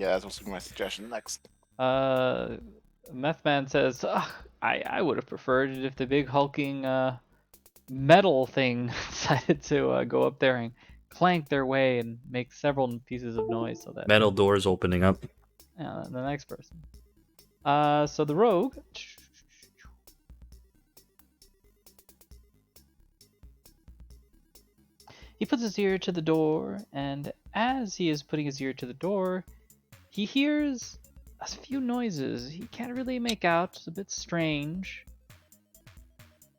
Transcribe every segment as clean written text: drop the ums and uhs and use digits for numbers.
Yeah, that was gonna be my suggestion next. Uh, Meth Man says, "Ugh, I would have preferred it if the big hulking metal thing decided to go up there and clank their way and make several pieces of noise so that Metal doors opening up. the next person. So the rogue. He puts his ear to the door, and as he is putting his ear to the door, he hears a few noises he can't really make out. It's a bit strange.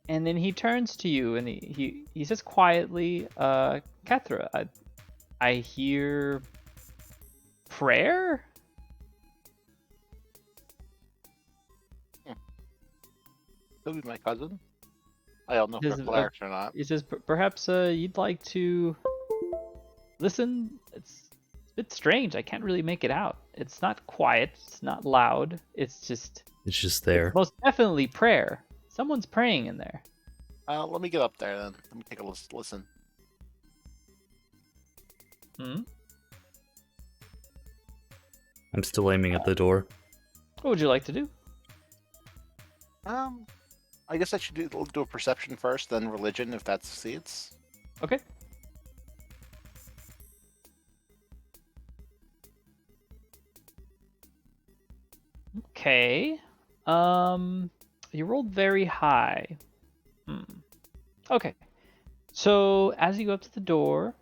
And then he turns to you and he says quietly, Kethra, I hear prayer? He'll be my cousin. I don't know if Does- they're clerics or not. He says, perhaps you'd like to listen? It's a bit strange. I can't really make it out. It's not quiet. It's not loud. It's It's there. most definitely prayer. Someone's praying in there. Let me get up there then. Let me take a listen. Hmm? I'm still aiming at the door. What would you like to do? I guess I should do a perception first, then religion if that succeeds. Okay. Okay. You rolled very high. Okay. So as you go up to the door,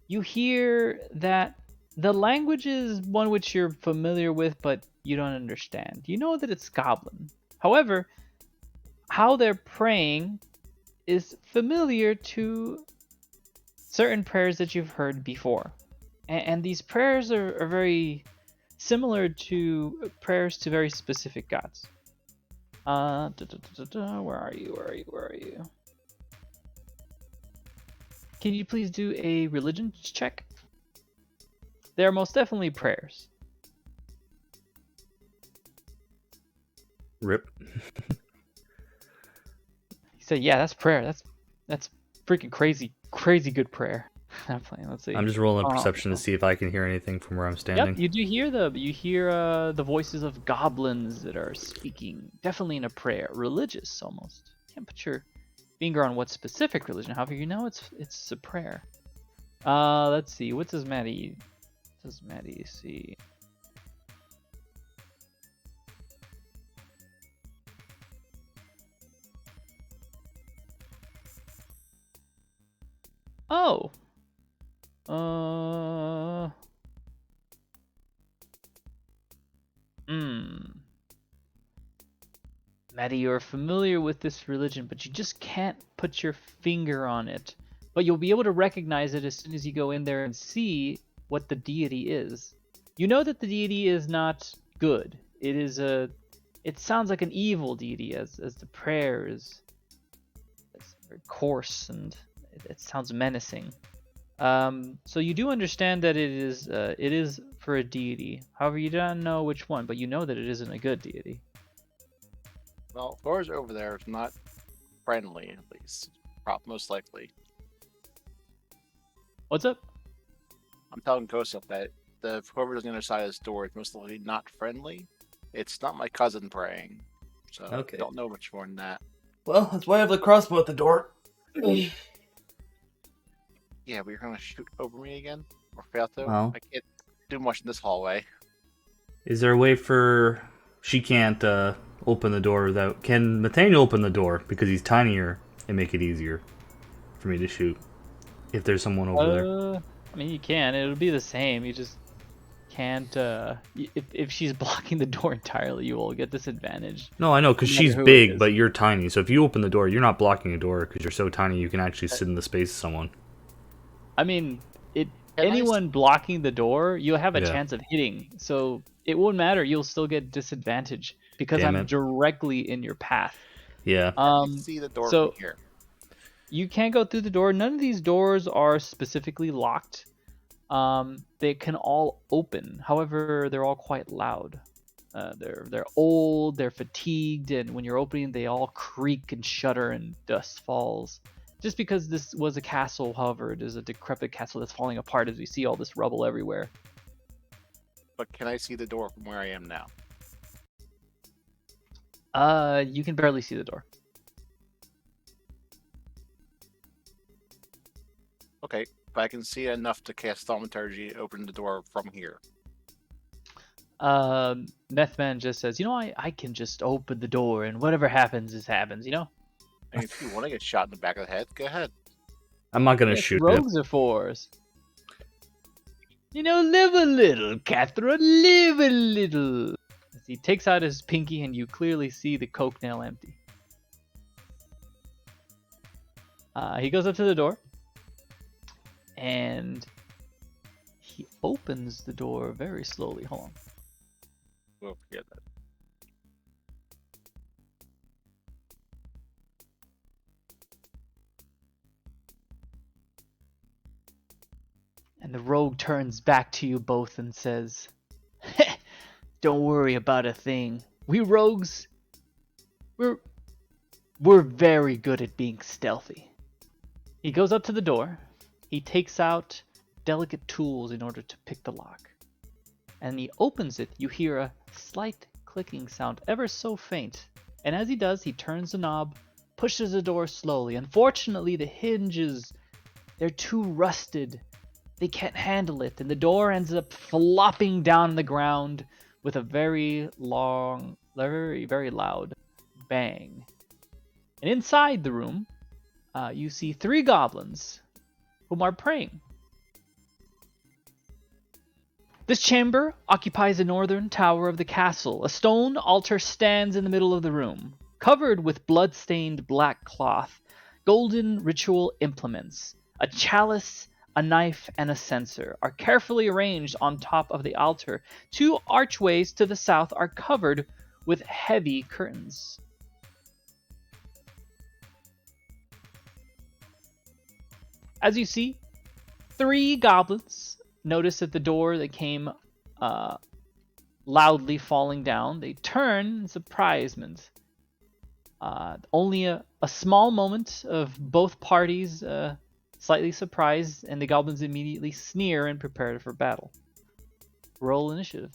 you hear that the language is one which you're familiar with, but you don't understand. You know that it's Goblin. However, how they're praying is familiar to certain prayers that you've heard before. And these prayers are very similar to prayers to very specific gods. Where are you? Can you please do a religion check? They are most definitely prayers. Rip. He said, "Yeah, that's prayer. That's freaking crazy good prayer." I'm playing. Let's see. I'm just rolling a perception to see if I can hear anything from where I'm standing. Yep, you do hear the voices of goblins that are speaking, definitely in a prayer, religious almost. Can't put your finger on what specific religion. However, you know it's a prayer. Let's see. What does Maddie see? Oh. Maddie, you're familiar with this religion, but you just can't put your finger on it. But you'll be able to recognize it as soon as you go in there and see what the deity is. You know that the deity is not good. It sounds like an evil deity as the prayer is very coarse and it sounds menacing. So you do understand that it is for a deity. However, you don't know which one, but you know that it isn't a good deity. Well, Thor's over there is not friendly, at least. Most likely. What's up? I'm telling Kosov that whoever's on the other side of this door is most likely not friendly. It's not my cousin praying. So Okay. I don't know much more than that. Well, that's why I have the crossbow at the door. Yeah, but you're gonna shoot over me again? Or fail to? Well. I can't do much in this hallway. Is there a way for... She can't open the door without... Can Nathaniel open the door? Because he's tinier and make it easier for me to shoot. If there's someone over there. I mean, you can. It'll be the same. You just can't. If she's blocking the door entirely, you will get disadvantage. No, I know, because No matter she's who it big, is. but you're tiny. So if you open the door, you're not blocking a door because you're so tiny you can actually sit in the space of someone. I mean, Can anyone blocking the door, you'll have a Yeah. chance of hitting. So it won't matter. You'll still get disadvantage because Damn I'm it. directly in your path. Yeah. I see the door so- from here. You can't go through the door. None of these doors are specifically locked. They can all open. However, they're all quite loud. They're old. They're fatigued, and when you're opening, they all creak and shudder, and dust falls. Just because this was a castle, however, it is a decrepit castle that's falling apart as we see all this rubble everywhere. but can I see the door from where I am now? You can barely see the door. Okay, but I can see enough to cast Thaumaturgy, open the door from here. Methman just says, I can just open the door and whatever happens happens, And if you want to get shot in the back of the head, go ahead. I'm not gonna Yes, shoot him. rogues are for us. Live a little, Cathra, live a little. As he takes out his pinky and you clearly see the coke nail empty. He goes up to the door. And he opens the door very slowly. Hold on. We'll forget that. And the rogue turns back to you both and says, "Don't worry about a thing. We rogues, we're very good at being stealthy." He goes up to the door. He takes out delicate tools in order to pick the lock. And he opens it. You hear a slight clicking sound, ever so faint. And as he does, he turns the knob, pushes the door slowly. Unfortunately, the hinges, they're too rusted. They can't handle it, and the door ends up flopping down on the ground with a very long, very, very loud bang. And inside the room, you see 3 goblins whom are praying. This chamber occupies the northern tower of the castle. A stone altar stands in the middle of the room, covered with blood-stained black cloth, golden ritual implements, a chalice, a knife, and a censer are carefully arranged on top of the altar. 2 archways to the south are covered with heavy curtains. As you see, 3 goblins notice at the door that came loudly falling down. They turn in surprisement. Only a small moment of both parties slightly surprised, and the goblins immediately sneer and prepare for battle. Roll initiative.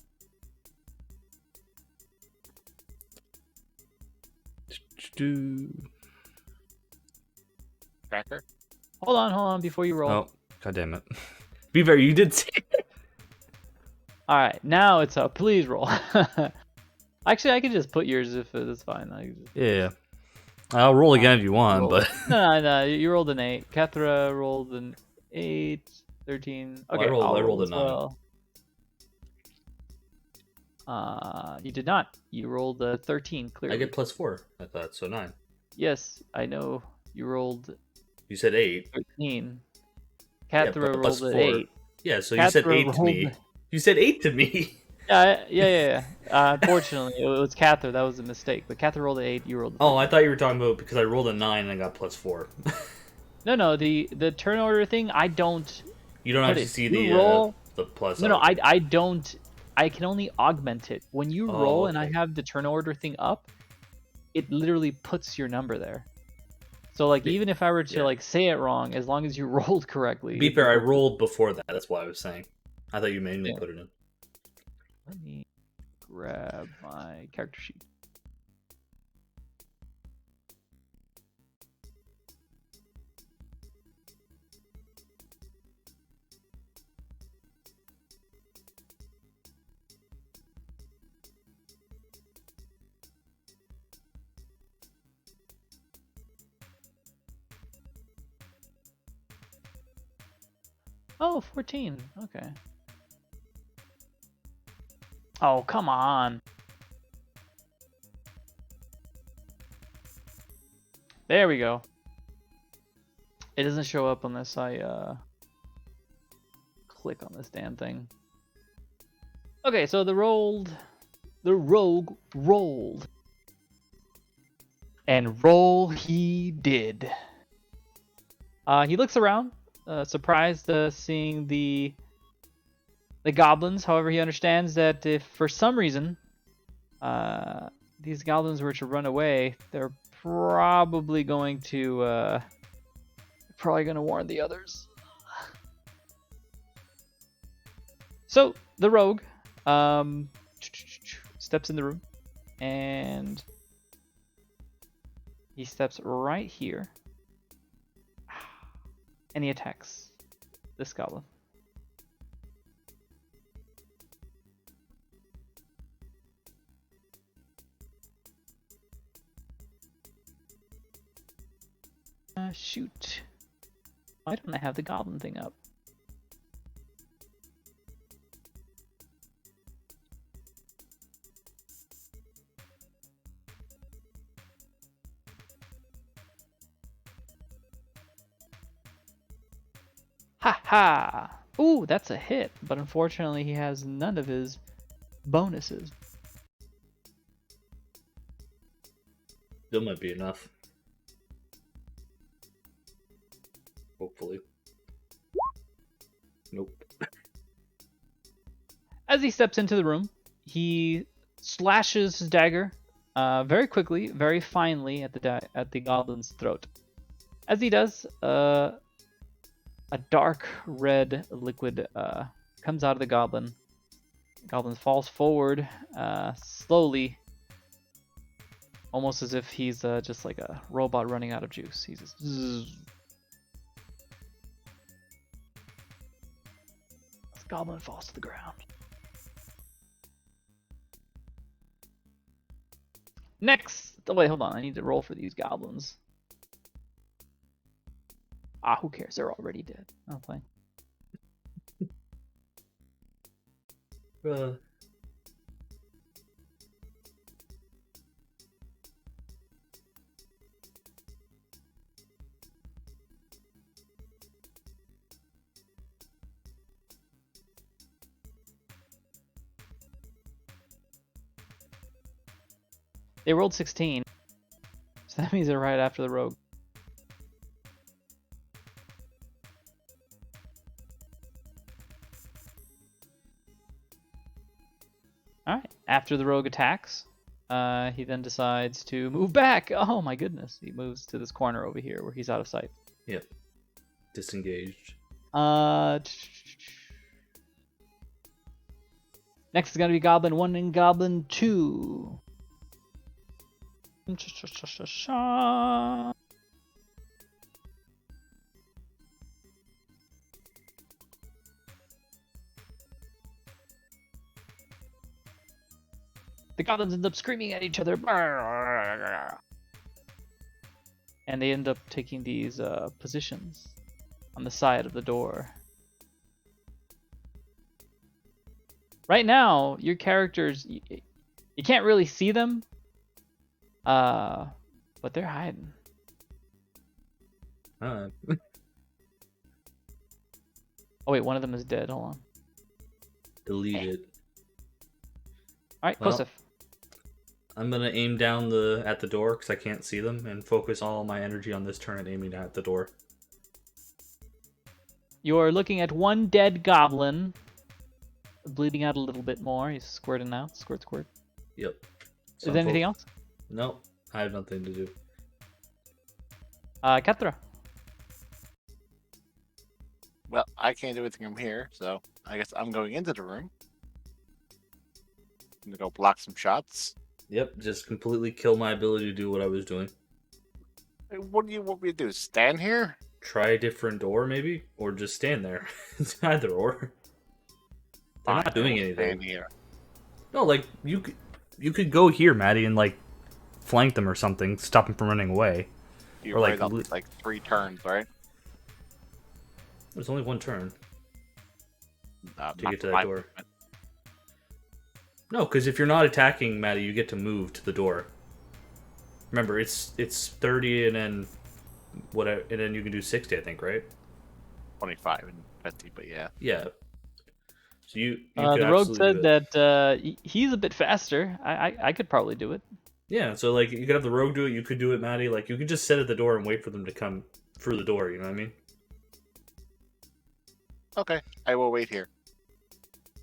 Cracker? Hold on, before you roll. Oh, god damn it. Be fair, you did say it. Alright, now it's up. Please roll. Actually, I could just put yours if it's fine. Yeah. I'll roll again if you want, Roll. but... No, you rolled an 8. Cathra rolled an 8, 13. Okay, I rolled I'll roll a as 9. Well. You did not. You rolled a 13, clearly. I get +4, I thought, so 9. Yes, I know. You rolled You said 8. 13. Yeah, Cathra but rolled an 4. 8. Yeah, so you said Cathra 8 to me. rolled- You said 8 to me. Yeah. Unfortunately, it was Cathra. That was a mistake. But Cathra rolled an 8. You rolled. Oh, I thought you were talking about because I rolled a 9 and I got +4. No. The turn order thing. I don't. You don't Put actually it. see You roll- the plus. No. out. I don't. I can only augment it. When you Oh, roll and I okay. have the turn order thing up, it literally puts your number there. So like, even if I were to yeah. like say it wrong, as long as you rolled correctly. Be it fair, I will- rolled before that. That's why I was saying. I thought you manually Yeah. put it in. Let me grab my character sheet. Oh, 14. Okay. Oh, come on. There we go. It doesn't show up unless I click on this damn thing. Okay, so the rogue rolled. And roll he did. He looks around, surprised seeing the goblins. However, he understands that if for some reason these goblins were to run away, they're probably going to warn the others. So the rogue Steps in the room, and he steps right here, and he attacks this goblin. Shoot. Why don't I have the goblin thing up? Ha ha! Ooh, that's a hit, but unfortunately he has none of his bonuses. Still might be enough. Hopefully. Nope. As he steps into the room, he slashes his dagger very quickly, very finely at the goblin's throat. As he does, a dark red liquid comes out of the goblin. The goblin falls forward slowly, almost as if he's just like a robot running out of juice. He's just zzz. This goblin falls to the ground. Next, oh wait, hold on. I need to roll for these goblins. Ah, who cares? They're already dead. Oh, fine. They rolled 16, so that means they're right after the rogue. Alright, after the rogue attacks, he then decides to move back. Oh my goodness, he moves to this corner over here where he's out of sight. Yep. Disengaged. Next is going to be Goblin 1 and Goblin 2. The goblins end up screaming at each other. And they end up taking these positions on the side of the door. Right now, your characters, you can't really see them. But they're hiding. Oh wait, one of them is dead. Hold on. Delete it. Alright, Well, Kosef. I'm gonna aim down at the door because I can't see them and focus all my energy on this turn at aiming at the door. You're looking at one dead goblin. Bleeding out a little bit more. He's squirting out. Squirt, squirt. Yep. Is there anything else? No, I have nothing to do. Katra. Well, I can't do anything from here, so I guess I'm going into the room. I'm gonna go block some shots. Yep, just completely kill my ability to do what I was doing. Hey, what do you want me to do? Stand here? Try a different door, maybe? Or just stand there. It's either or. They're not doing anything. Stand here. No, like, you could go here, Maddie, and, like, flank them or something, stop them from running away. You're Or, right like, up like 3 turns, right? There's only one turn to Not get to my that door. No, because if you're not attacking, Maddie, you get to move to the door. Remember, it's 30 and then whatever, and then you can do 60, I think, right? 25 and 50, but yeah. Yeah. So you could The rogue absolutely said do it. that he's a bit faster. I could probably do it. Yeah, so like you could have the rogue do it, you could do it, Maddie. Like you could just sit at the door and wait for them to come through the door. You know what I mean? Okay, I will wait here.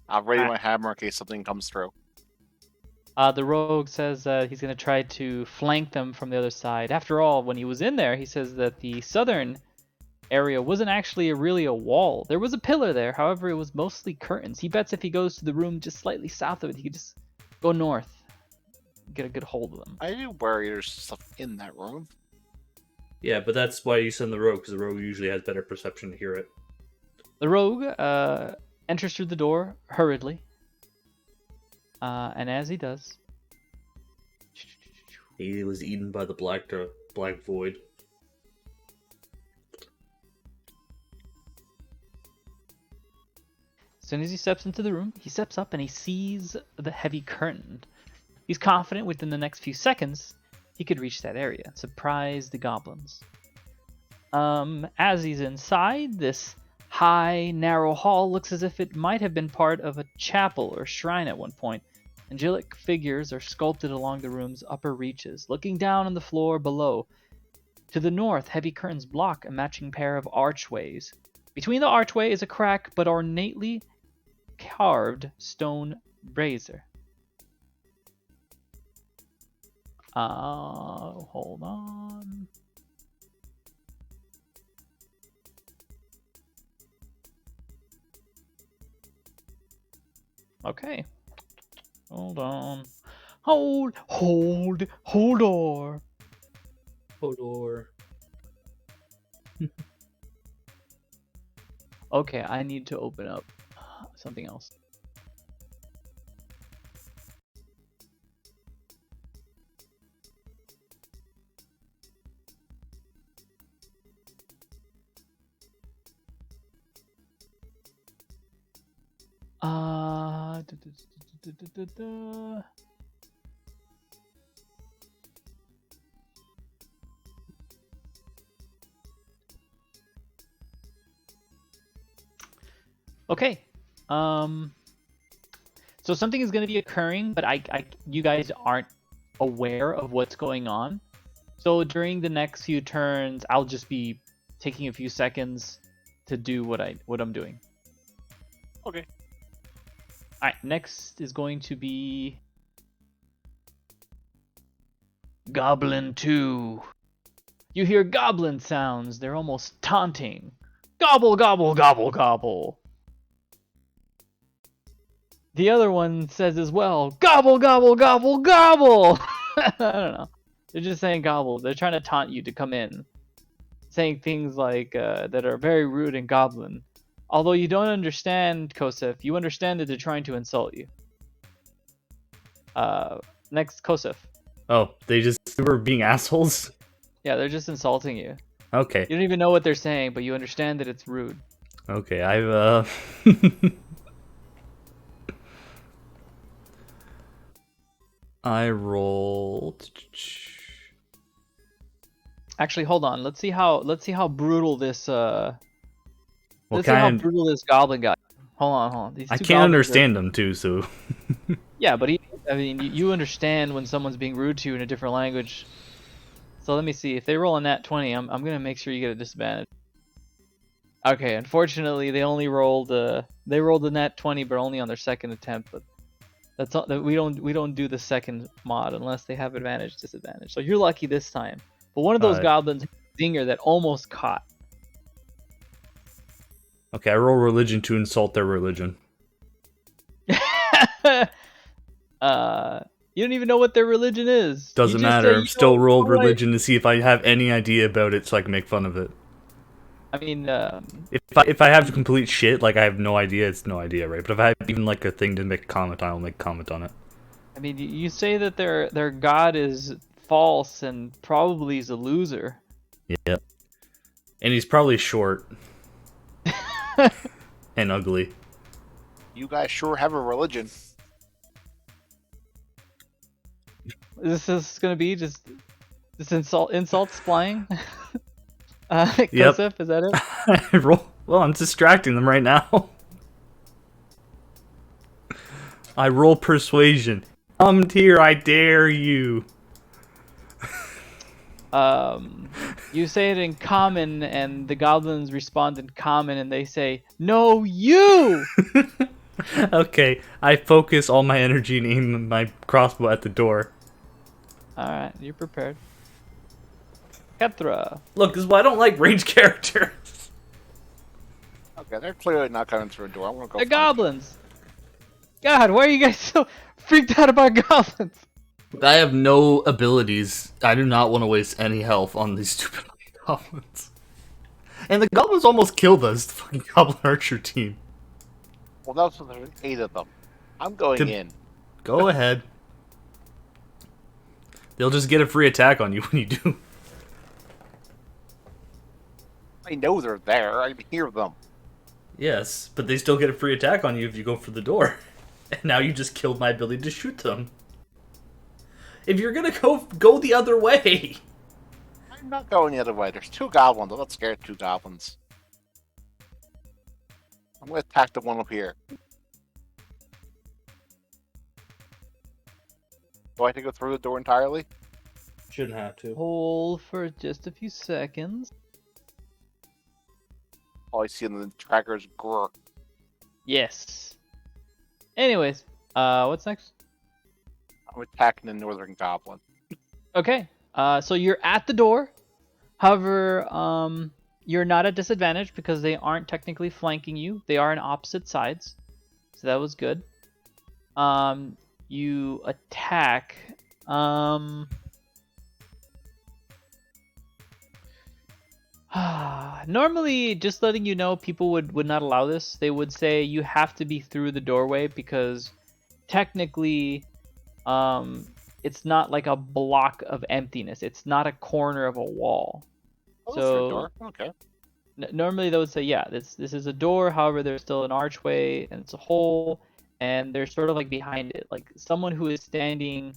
I'll ready Alright. my hammer in case something comes through. The rogue says he's going to try to flank them from the other side. After all, when he was in there, he says that the southern area wasn't actually really a wall. There was a pillar there, however, it was mostly curtains. He bets if he goes to the room just slightly south of it, he could just go north, get a good hold of them. I do worry there's stuff in that room. Yeah, but that's why you send the rogue, because the rogue usually has better perception to hear it. The rogue enters through the door hurriedly, and as he does, He was eaten by the black void. as soon as he steps into the room, he steps up and he sees the heavy curtain. He's confident within the next few seconds he could reach that area and surprise the goblins. As he's inside, this high, narrow hall looks as if it might have been part of a chapel or shrine at one point. Angelic figures are sculpted along the room's upper reaches, looking down on the floor below. To the north, heavy curtains block a matching pair of archways. Between the archway is a crack but ornately carved stone brazier. Hold on. Okay. Hold on. Hold on. Hodor. Okay, I need to open up something else. Okay. So something is going to be occurring, but you guys aren't aware of what's going on. So during the next few turns, I'll just be taking a few seconds to do what I'm doing. Okay. All right. Next is going to be Goblin 2. You hear goblin sounds. They're almost taunting. Gobble, gobble, gobble, gobble. The other one says as well, gobble, gobble, gobble, gobble. I don't know. They're just saying gobble. They're trying to taunt you to come in. Saying things like that are very rude in Goblin. Although you don't understand, Kosef, you understand that they're trying to insult you. Next, Kosef. Oh, they were being assholes? Yeah, they're just insulting you. Okay. You don't even know what they're saying, but you understand that it's rude. Okay, I've I rolled. Actually, hold on. Let's see how brutal this What let's see how kind? brutal this goblin got. Hold on. These I two can't goblins understand them too, so. Yeah, but you understand when someone's being rude to you in a different language. So let me see. If they roll a nat 20, I'm gonna make sure you get a disadvantage. Okay, unfortunately they only rolled they rolled a nat 20, but only on their second attempt. But that's all, we don't do the second mod unless they have advantage disadvantage. So you're lucky this time. But one of those Alright. goblins had a zinger that almost caught. Okay, I roll religion to insult their religion. You don't even know what their religion is. Doesn't You just matter. say I'm you still don't rolled know it. religion to see if I have any idea about it, so I can make fun of it. I mean, If I have complete shit, like I have no idea, it's no idea, right? But if I have even like a thing to make a comment, I'll make a comment on it. you say that their god is false and probably is a loser. Yeah. And he's probably short. And ugly. You guys sure have a religion. This is gonna be just insults flying. Yep. Kosef, is that it? I roll. Well, I'm distracting them right now. I roll persuasion. Come here, I dare you. You say it in common, and the goblins respond in common, and they say, "No, you!" Okay, I focus all my energy and aim my crossbow at the door. Alright, you're prepared. Ketra. Look, this is why I don't like ranged characters. Okay, they're clearly not coming through a door. I'm gonna go. They're find them. goblins. God, why are you guys so freaked out about goblins? I have no abilities. I do not want to waste any health on these stupid goblins. And the goblins almost killed us, the fucking goblin archer team. Well, that's there's 8 of them. I'm going Did- in. Go ahead. They'll just get a free attack on you when you do. I know they're there. I can hear them. Yes, but they still get a free attack on you if you go for the door. And now you just killed my ability to shoot them. If you're gonna go the other way. I'm not going the other way. There's 2 goblins. I'm not scared of 2 goblins. I'm gonna attack the one up here. Do I have to go through the door entirely? Shouldn't have to. Hold for just a few seconds. All I see in the tracker's grr. Yes. Anyways, what's next? I'm attacking the northern goblin. Okay. So you're at the door. However, you're not at disadvantage because they aren't technically flanking you. They are on opposite sides. So that was good. You attack. Normally, just letting you know, people would not allow this. They would say you have to be through the doorway because technically, it's not like a block of emptiness. It's not a corner of a wall. Oh, So- that's a door. Okay. Normally, they would say, yeah, this is a door. However, there's still an archway and it's a hole, and they're sort of like behind it. Like someone who is standing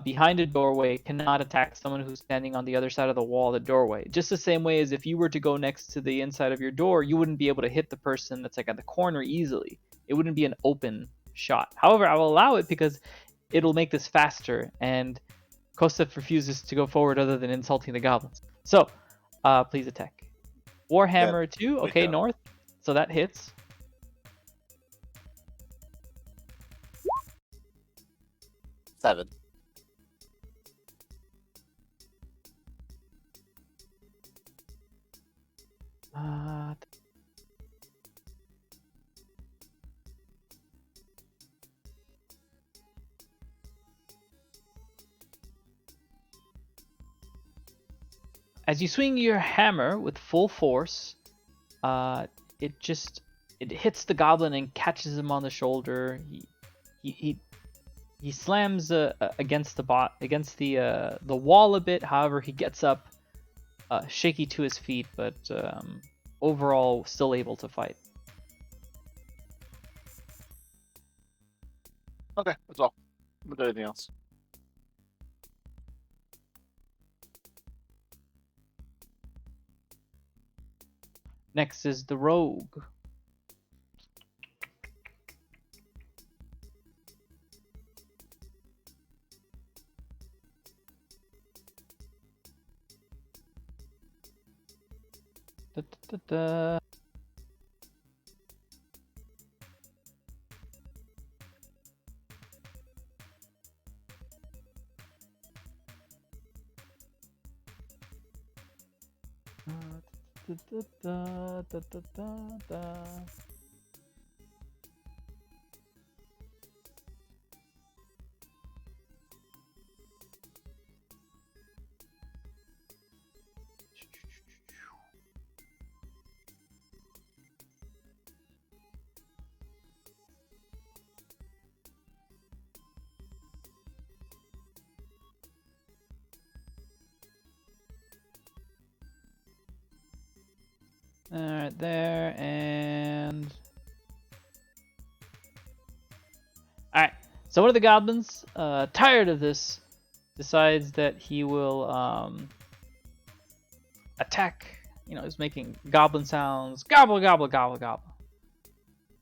behind a doorway cannot attack someone who's standing on the other side of the wall, the doorway. Just the same way as if you were to go next to the inside of your door, you wouldn't be able to hit the person that's like at the corner easily. It wouldn't be an open shot. However, I will allow it because it'll make this faster, and Kosef refuses to go forward other than insulting the goblins. So, please attack. Warhammer 2, okay, go. north. So that hits. Seven. Uh, As you swing your hammer with full force, it hits the goblin and catches him on the shoulder. He slams against the wall a bit. However, he gets up, shaky to his feet, but overall still able to fight. Okay, that's all. I'm not doing anything else. Next is the rogue. Da, da, da, da. Da, da, da, da, da, da, da. Alright, there, and... Alright, so one of the goblins, tired of this, decides that he will attack. You know, he's making goblin sounds. Gobble, gobble, gobble, gobble.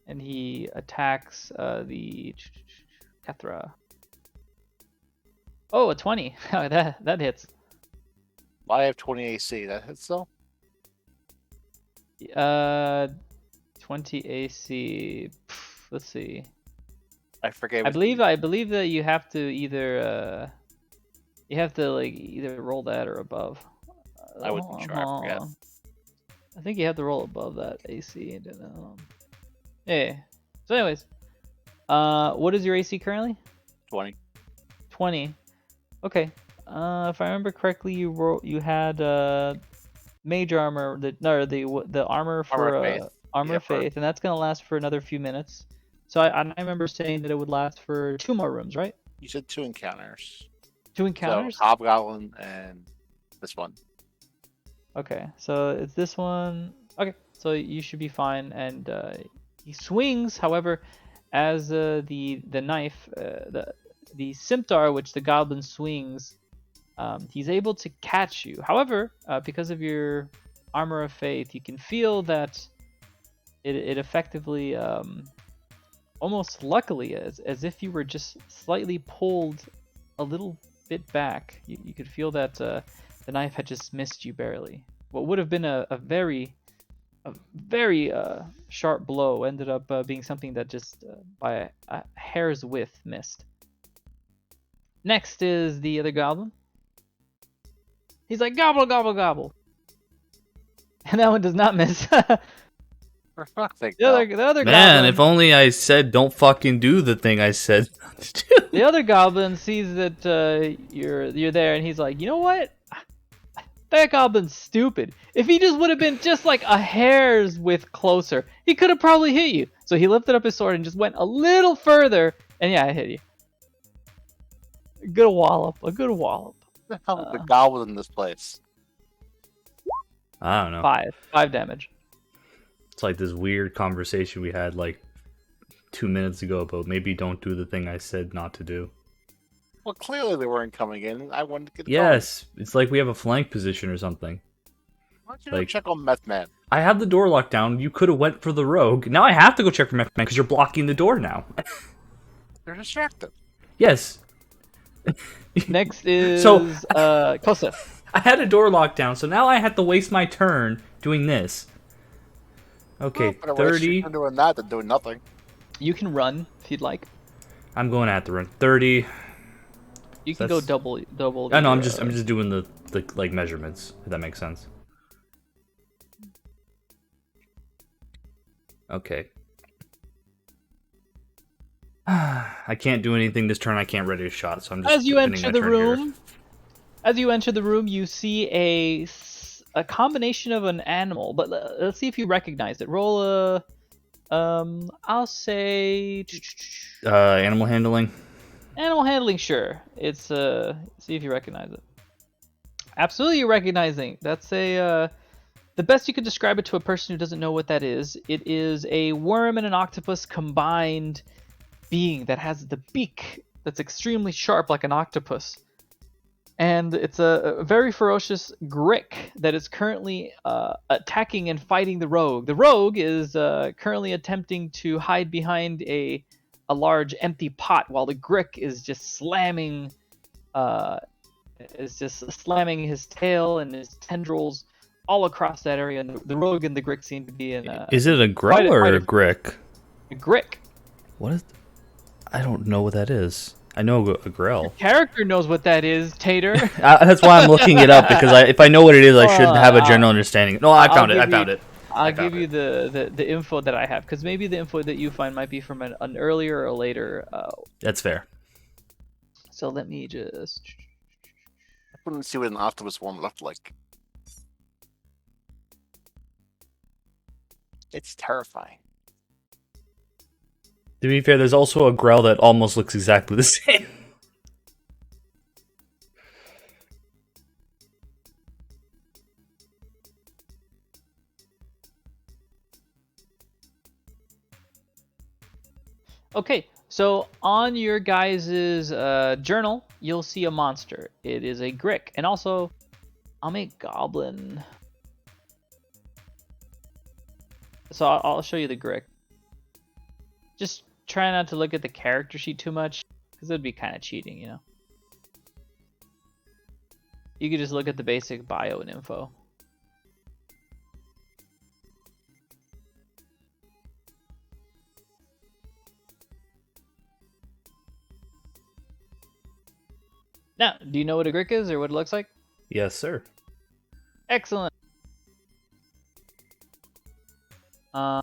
And he attacks the Kethra. Oh, a 20. that hits. I have 20 AC. That hits though? 20 AC. Let's see. I forget. I believe that you have to either like either roll that or above. I wasn't sure, I forget. I think you have to roll above that AC. Yeah. So, anyways, what is your AC currently? 20. 20. Okay. If I remember correctly, you had mage armor, the armor for Armor of Faith. armor Yeah, of faith, and that's gonna last for another few minutes. So I remember saying that it would last for 2 more rooms, right? You said 2 encounters. 2 encounters. So Hobgoblin and this one. Okay, so it's this one. Okay, so you should be fine. And he swings. However, as the knife, the scimitar which the goblin swings, he's able to catch you. However, because of your armor of faith, you can feel that it effectively, almost luckily, as if you were just slightly pulled a little bit back. You could feel that the knife had just missed you barely. What would have been a very sharp blow ended up being something that just by a hair's width missed. Next is the other goblin. He's like, gobble, gobble, gobble. And that one does not miss. For fuck's sake, The other Man, goblin, if only I said don't fucking do the thing I said not to do. the other goblin sees that you're there, and he's like, you know what? That goblin's stupid. If he just would have been just like a hair's width closer, he could have probably hit you. So he lifted up his sword and just went a little further, and yeah, I hit you. A good wallop. What the hell is the goblin in this place? I don't know. 5 damage. It's like this weird conversation we had like 2 minutes ago about maybe don't do the thing I said not to do. Well, clearly they weren't coming in. I wanted to get Yes, it's like we have a flank position or something. Why don't you go like- check on Meth Man? I have the door locked down. You could have went for the rogue. Now I have to go check for Meth Man because you're blocking the door now. They're distracted. Yes. Next is So- Kosef. I had a door locked down, so now I have to waste my turn doing this. Okay, Well, better waste your 30. time doing that than doing nothing. You can run if you'd like. I'm going at the run. 30. You can go That's- double. I know. I'm the, just doing the like measurements. If that makes sense. Okay. I can't do anything this turn. I can't ready a shot, so I'm just. As you ending enter my the turn here. room, you see a combination of an animal. But let's see if you recognize it. Roll a, I'll say Animal handling. animal handling. Sure, it's see if you recognize it. Absolutely, you're recognizing. That's a the best you could describe it to a person who doesn't know what that is. It is a worm and an octopus combined being that has the beak that's extremely sharp like an octopus. And it's a very ferocious Grick that is currently attacking and fighting the rogue. The rogue is currently attempting to hide behind a large empty pot while the Grick is just slamming his tail and his tendrils all across that area. And the rogue and the Grick seem to be in Is it a quite grell or quite a grick? a Grick. What is? I don't know what that is. I know a grell. Character knows what that is, Tater. That's why I'm looking it up because if I know what it is, I should have a general understanding. No, I I'll found it. give I you- found it. I'll found give you the info that I have, because maybe the info that you find might be from an earlier or later. That's fair. So let me just. I couldn't see what an octopus one looked like. It's terrifying. To be fair, there's also a grell that almost looks exactly the same. Okay, so on your guys' journal, you'll see a monster. It is a Grick, and also, I'll make Goblin. So I'll show you the Grick. Just try not to look at the character sheet too much, because it'd be kind of cheating, you know. You could just look at the basic bio and info. Now, do you know what a Grick is or what it looks like? Yes, sir. Excellent. Uh,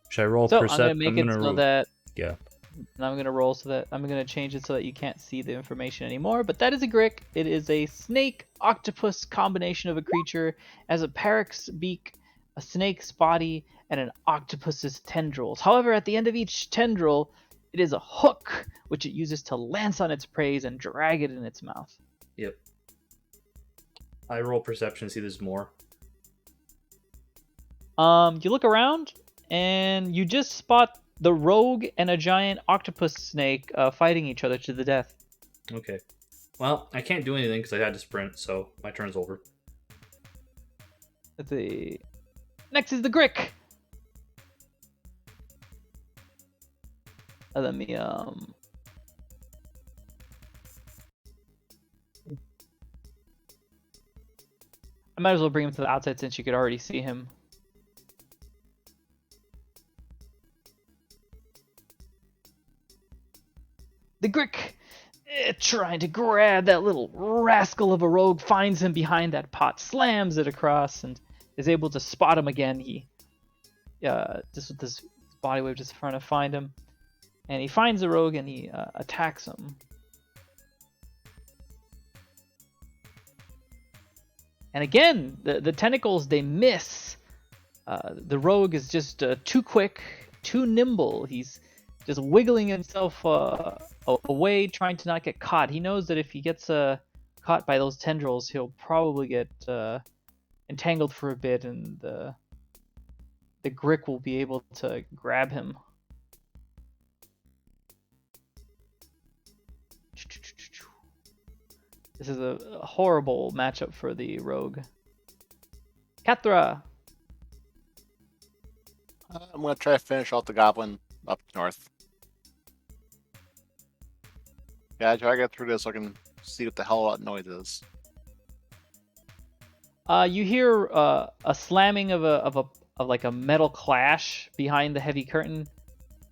Should I roll so I'm perception? gonna make it so that Yeah. and I'm gonna roll so that I'm gonna change it so that you can't see the information anymore. But that is a Grick. It is a snake octopus combination of a creature, as a parex beak, a snake's body, and an octopus's tendrils. However, at the end of each tendril, it is a hook which it uses to lance on its prey and drag it in its mouth. Yep. I roll perception to see there's more. You look around and you just spot the rogue and a giant octopus snake fighting each other to the death. Okay. Well, I can't do anything because I had to sprint, so my turn's over. Let's see. Next is the Grick. Let me I might as well bring him to the outside since you could already see him. The Grick, trying to grab that little rascal of a rogue, finds him behind that pot, slams it across, and is able to spot him again. He, just with this body wave just trying to find him, and he finds the rogue and he attacks him. And again, the tentacles, they miss. The rogue is just too quick, too nimble. He's just wiggling himself away, trying to not get caught. He knows that if he gets caught by those tendrils, he'll probably get entangled for a bit, and the Grick will be able to grab him. This is a horrible matchup for the rogue. Kathra! I'm gonna try to finish off the goblin up north. Yeah, try to get through this so I can see what the hell that noise is. You hear a slamming of like a metal clash behind the heavy curtain,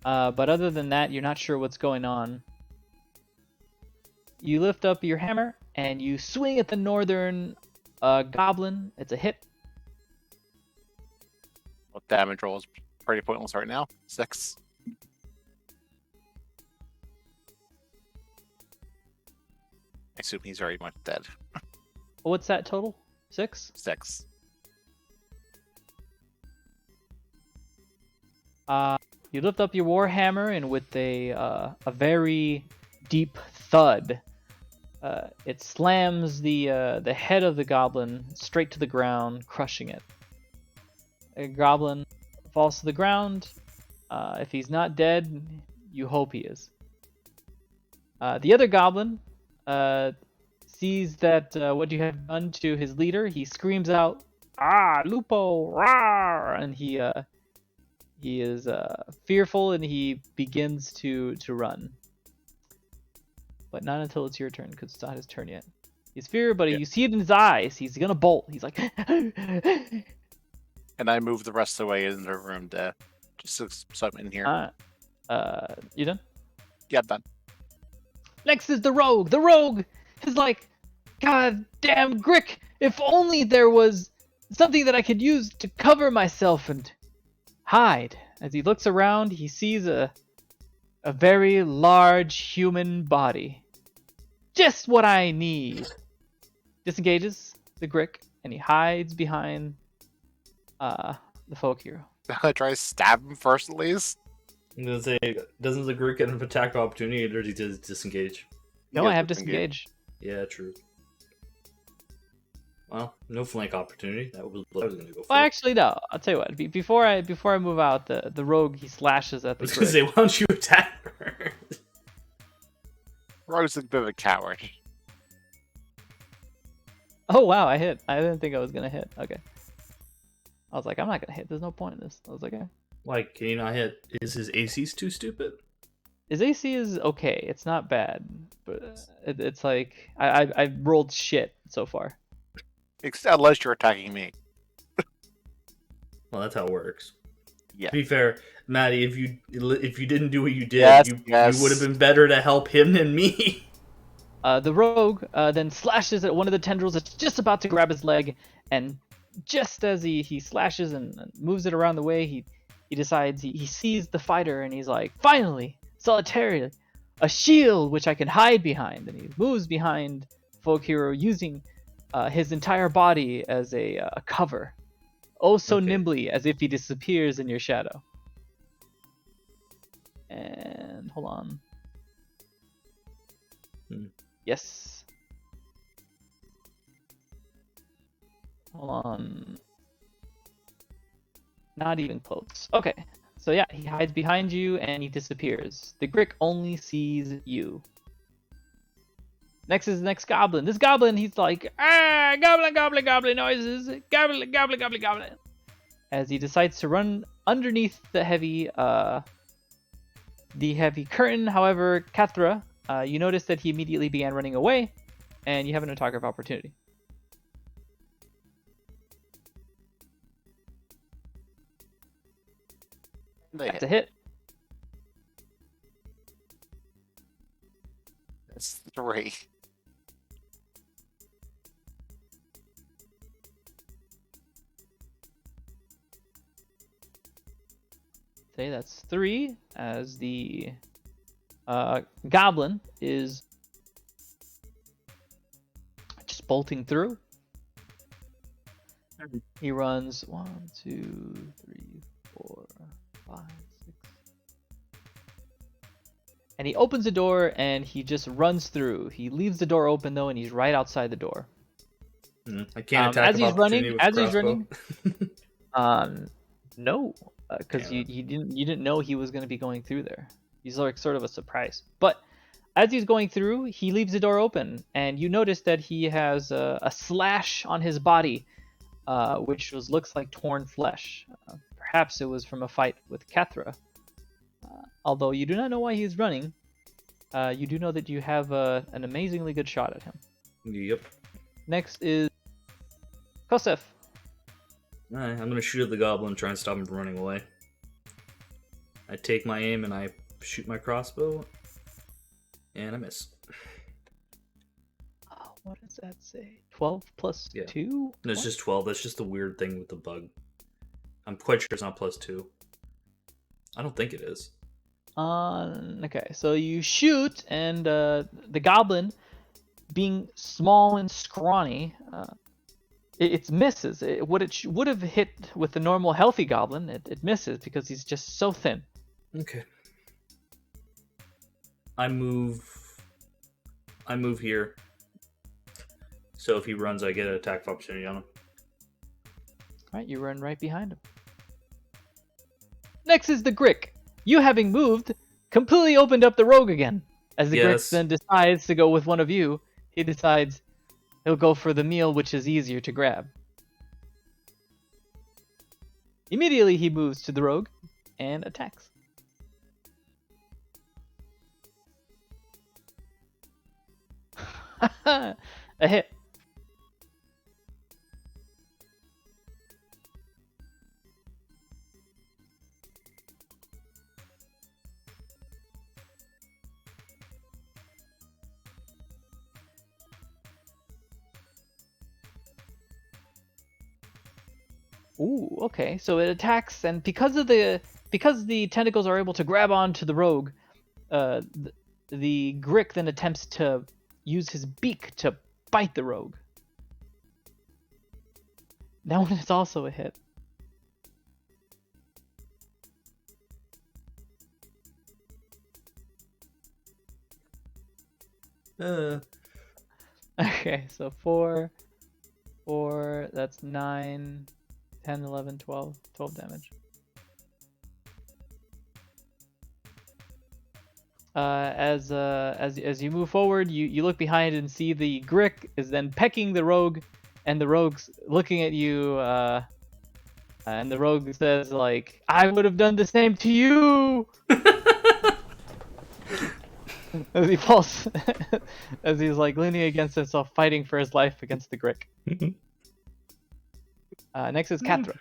but other than that, you're not sure what's going on. You lift up your hammer and you swing at the northern goblin. It's a hit. Well, damage roll is pretty pointless right now. 6. I assume he's very much dead. What's that total? 6? 6. You lift up your warhammer, and with a very deep thud, it slams the head of the goblin straight to the ground, crushing it. A goblin falls to the ground. If he's not dead, you hope he is. The other goblin sees that what you have done to his leader. He screams out, "Ah, Lupo! Rawr!" And he is fearful, and he begins to run. But not until it's your turn, because it's not his turn yet. He's feared, but you see it in his eyes. He's gonna bolt. He's like, And I move the rest of the way in the room to just so I'm in here. you done? Yeah, I'm done. Next is the rogue. The rogue is like, God damn, Grick, if only there was something that I could use to cover myself and hide. As he looks around, he sees a very large human body. Just what I need. Disengages the Grick, and he hides behind the folk hero. I try to stab him first at least. I'm gonna say, doesn't the Greek get an attack opportunity, or does he just disengage? No, I have disengage. Yeah, true. Well, no flank opportunity. That was what I was gonna go for. Well, actually, no. I'll tell you what. Before I move out, the rogue, he slashes at I the was gonna Grick. say, why don't you attack her? Rogue's a bit of a coward. Oh wow, I hit. I didn't think I was gonna hit. Okay. I was like, I'm not gonna hit. There's no point in this. I was like, okay. Why can you not hit? Is his AC's too stupid? His AC is okay. It's not bad, but it's like I rolled shit so far. Unless you're attacking me. Well, that's how it works. Yeah. To be fair, Maddie, if you didn't do what you did, Yes, you yes. would have been better to help him than me. The rogue then slashes at one of the tendrils that's just about to grab his leg, and just as he slashes and moves it around the way, he decides he sees the fighter, and he's like, finally, solitarily, a shield which I can hide behind, and he moves behind Folk Hero using his entire body as a cover, oh so Okay. nimbly, as if he disappears in your shadow. And hold on. Yes. Hold on. Not even close. Okay. So yeah, he hides behind you and he disappears. The Grick only sees you. Next is the next goblin. This goblin, he's like, ah, goblin, goblin, goblin noises, goblin, goblin, goblin, goblin. As he decides to run underneath the heavy curtain. However, Kathra, you notice that he immediately began running away, and you have an attack of opportunity. That's a hit. That's 3. Say that's 3, as the goblin is just bolting through. He runs 1, 2, 3, 4, 5, 6. And he opens the door and he just runs through. He leaves the door open though, and he's right outside the door. I can't attack as he's running. No, because Damn you didn't know he was going to be going through there. He's like sort of a surprise. But as he's going through, he leaves the door open, and you notice that he has a slash on his body, which looks like torn flesh. Perhaps it was from a fight with Kathra. Although you do not know why he's running, you do know that you have an amazingly good shot at him. Yep. Next is Kosef. Alright, I'm gonna shoot at the goblin, try and stop him from running away. I take my aim and I shoot my crossbow, and I miss. Oh, what does that say? 12 plus Yeah. 2? No, it's just 12. That's just the weird thing with the bug. I'm quite sure it's not +2. I don't think it is. Okay, so you shoot, and the goblin, being small and scrawny, it misses. What it would have hit with the normal healthy goblin, it misses because he's just so thin. Okay. I move here. So if he runs, I get an attack of opportunity on him. Alright, you run right behind him. Next is the Grick. You, having moved, completely opened up the rogue again. As the Grick then decides to go with one of you, he decides he'll go for the meal, which is easier to grab. Immediately he moves to the rogue and attacks. A hit. Ooh, okay. So it attacks, and because the tentacles are able to grab onto the rogue, the Grick then attempts to use his beak to bite the rogue. That one is also a hit. Okay, so 4, that's 9, 10, 11, 12 damage. As you move forward, you look behind and see the Grick is then pecking the rogue, and the rogue's looking at you, and the rogue says like, "I would have done the same to you." As he falls, as he's like leaning against himself, fighting for his life against the Grick. Next is Kathra.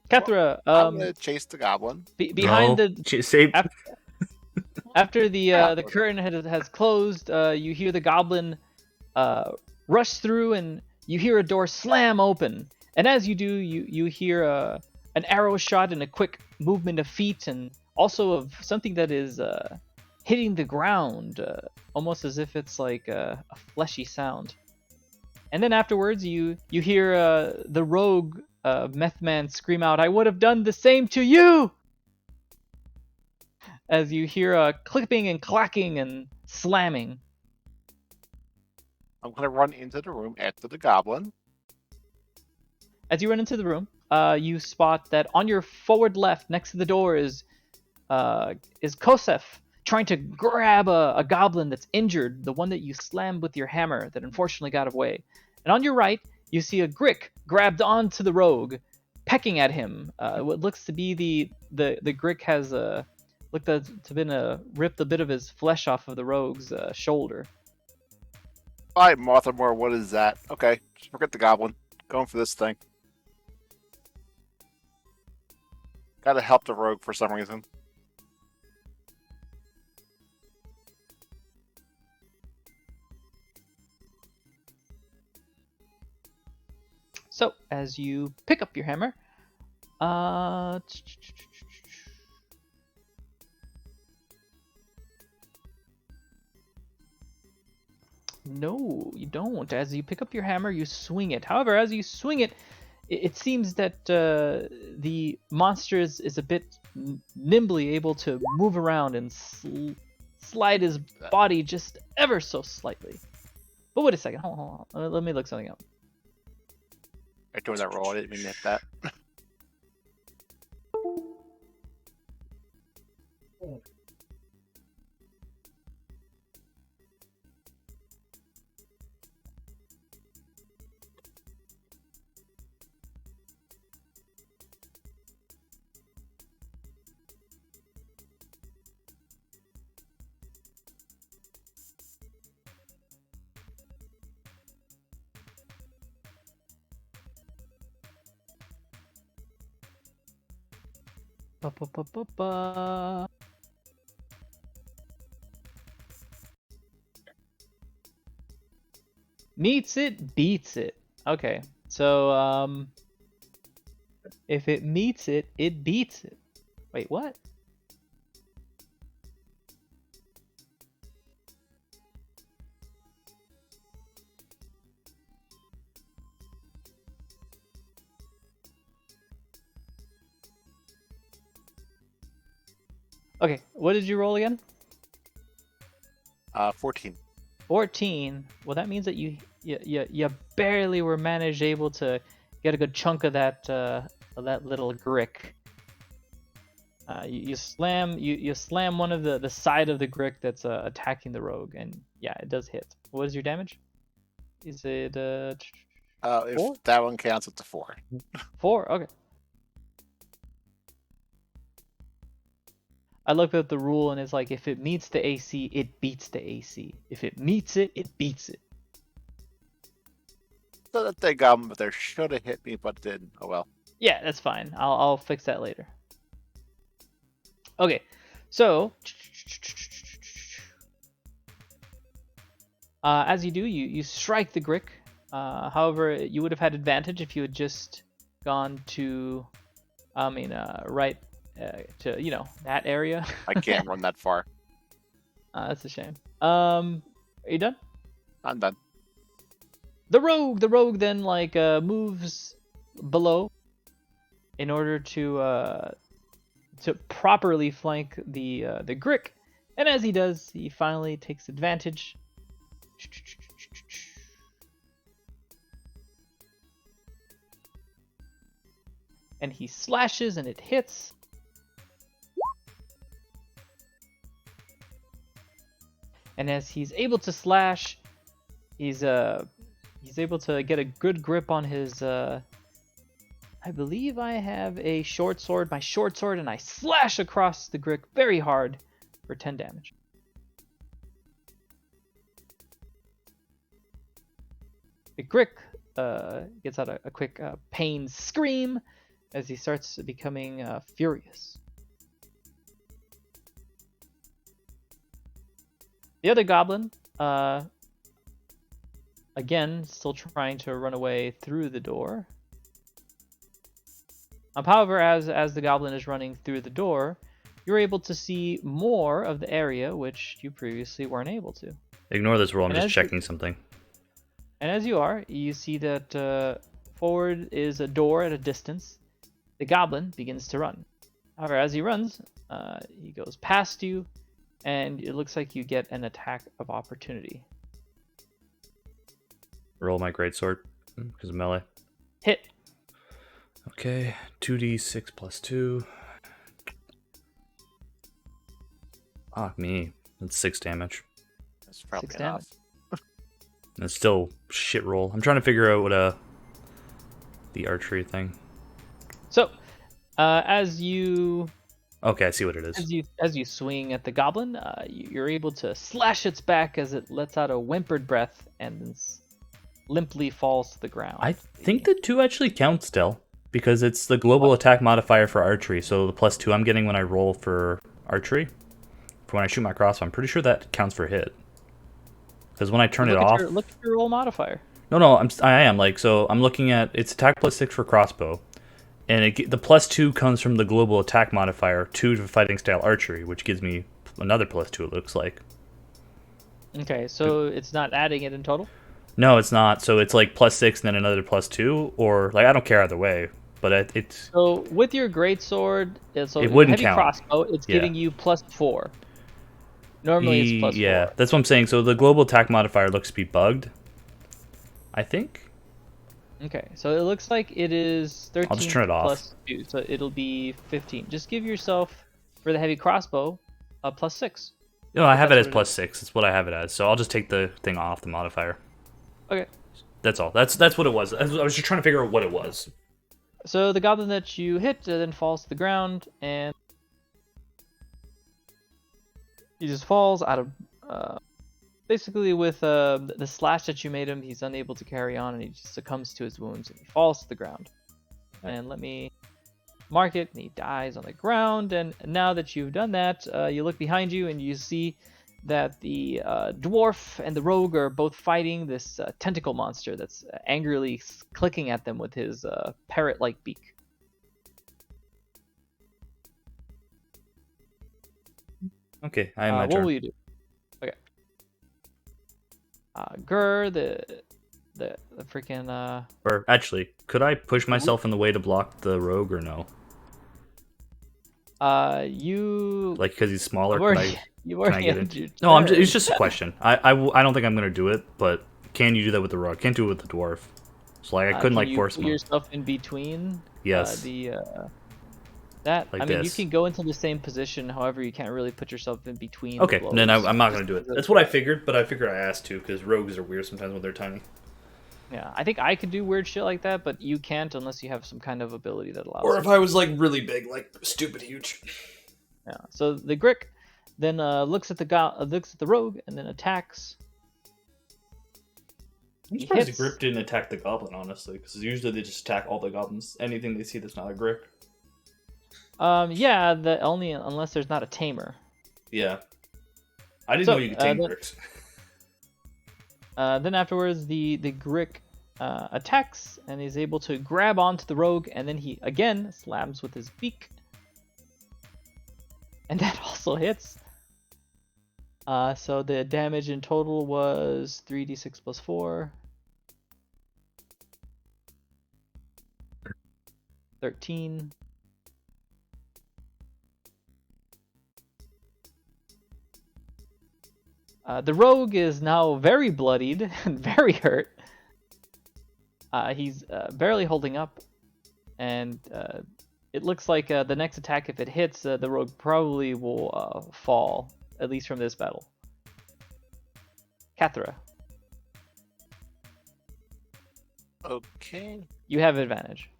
Kathra, I'm gonna chase the goblin. behind no, the save. After the curtain has closed, you hear the goblin rush through, and you hear a door slam open. And as you do, you hear an arrow shot and a quick movement of feet, and also of something that is hitting the ground, almost as if it's like a fleshy sound. And then afterwards, you hear the rogue meth man scream out, "I would have done the same to you!" As you hear clipping and clacking and slamming. I'm gonna run into the room after the goblin. As you run into the room, you spot that on your forward left, next to the door, is Kosef trying to grab a goblin that's injured, the one that you slammed with your hammer that unfortunately got away. And on your right, you see a Grick grabbed onto the rogue, pecking at him. What looks to be the Grick has looked to have been ripped a bit of his flesh off of the rogue's shoulder. Alright, Martha Moore, what is that? Okay, just forget the goblin. Going for this thing. Gotta help the rogue for some reason. So, as you pick up your hammer, no, you don't. As you pick up your hammer, you swing it. However, as you swing it, it seems that the monster is a bit nimbly able to move around and slide his body just ever so slightly. But wait a second, hold on. Let me look something up. I doing that roll, I didn't mean to hit that. Ba-ba-ba-ba-ba. Meets it, beats it. Okay, so if it meets it, it beats it. Wait, what? Okay, what did you roll again? 14. 14. Well, that means that you barely were able to get a good chunk of that little Grick. You slam one of the side of the Grick that's attacking the rogue, and yeah, it does hit. What is your damage? Is it If 4? that one counts, it's a 4. 4? Okay. I looked at the rule and it's like if it meets the AC, it beats the AC. If it meets it, it beats it. So that they got him, but they should have hit me, but it didn't. Oh well. Yeah, that's fine. I'll fix that later. Okay, so as you do, you strike the Grick. However, you would have had advantage if you had just gone to, right to that area. I can't run that far. That's a shame. Are you done? I'm done. The rogue then moves below in order to properly flank the Grick, and as he does, he finally takes advantage. And he slashes and it hits. And as he's able to slash, he's able to get a good grip on his I believe I have a short sword, my short sword, and I slash across the Grick very hard for 10 damage. The Grick gets out a quick pain scream as he starts becoming furious. The other goblin, again, still trying to run away through the door. However, as the goblin is running through the door, you're able to see more of the area which you previously weren't able to. Ignore this roll. I'm And just as you- checking something. And as you are, you see that forward is a door at a distance. The goblin begins to run. However, as he runs, he goes past you, and it looks like you get an attack of opportunity. Roll my greatsword because of melee. Hit. Okay, 2d6 plus 2. Ah, me. That's 6 damage. That's probably 6 enough. It's still shit roll. I'm trying to figure out what the archery thing. So, as you Okay, I see what it is. as you swing at the goblin, you're able to slash its back as it lets out a whimpered breath and then limply falls to the ground. I think the 2 actually counts still because it's the global attack modifier for archery. So the plus 2 I'm getting when I roll for archery, for when I shoot my crossbow, I'm pretty sure that counts for hit. Because when I turn it off, Look at your roll modifier. no, I am like, so I'm looking at it's attack plus 6 for crossbow, and the plus 2 comes from the global attack modifier 2 to fighting style archery, which gives me another plus 2. It looks like. Okay, so it's not adding it in total. No, it's not. So it's like plus 6 and then another plus 2, or like I don't care either way. But it's So with your greatsword, so It wouldn't heavy count. crossbow, it's Yeah. giving you +4. Normally it's +4. yeah, that's what I'm saying. So the global attack modifier looks to be bugged, I think. Okay, so it looks like it is 13 I'll just turn it off. plus 2, so it'll be 15. Just give yourself, for the heavy crossbow, a +6. No, I have it That's as what it plus 6. That's what I have it as. So I'll just take the thing off the modifier. Okay. That's all. That's what it was. I was just trying to figure out what it was. So the goblin that you hit then falls to the ground, and he just falls out of... basically, with the slash that you made him, he's unable to carry on, and he just succumbs to his wounds, and he falls to the ground. And let me mark it, and he dies on the ground. And now that you've done that, you look behind you, and you see that the dwarf and the rogue are both fighting this tentacle monster that's angrily clicking at them with his parrot-like beak. Okay, I have my What turn. will you do? Okay. Gur, the freaking Or actually, could I push myself in the way to block the rogue or no? you Like because he's smaller. you've Can already, I? you've Can I already get ended in? your No, turn. it's just a question. I don't think I'm gonna do it, but can you do that with the rogue? Can't do it with the dwarf. So like I couldn't Can like you force put him. yourself in between Yes. that. Like I mean, you this. can go into the same position. However, you can't really put yourself in between. Okay, blows, then I'm not just gonna do it. because of- That's what I figured, but I figured I asked to because rogues are weird sometimes when they're tiny. Yeah, I think I could do weird shit like that, but you can't unless you have some kind of ability that allows. Or you. if I was like really big, like stupid huge. Yeah. So the Grick then looks at the rogue and then attacks. I'm He surprised hits. the grip didn't attack the goblin, honestly, because usually they just attack all the goblins. Anything they see that's not a grip. Yeah, the only unless there's not a tamer. Yeah. I didn't So, know you could tame the- gricks. Then afterwards, the Grick attacks and is able to grab onto the rogue, and then he again slams with his beak, and that also hits. So the damage in total was 3d6 plus 4. 13. The rogue is now very bloodied and very hurt. He's barely holding up, and it looks like the next attack, if it hits, the rogue probably will fall, at least from this battle. Kathra, Okay. you have advantage.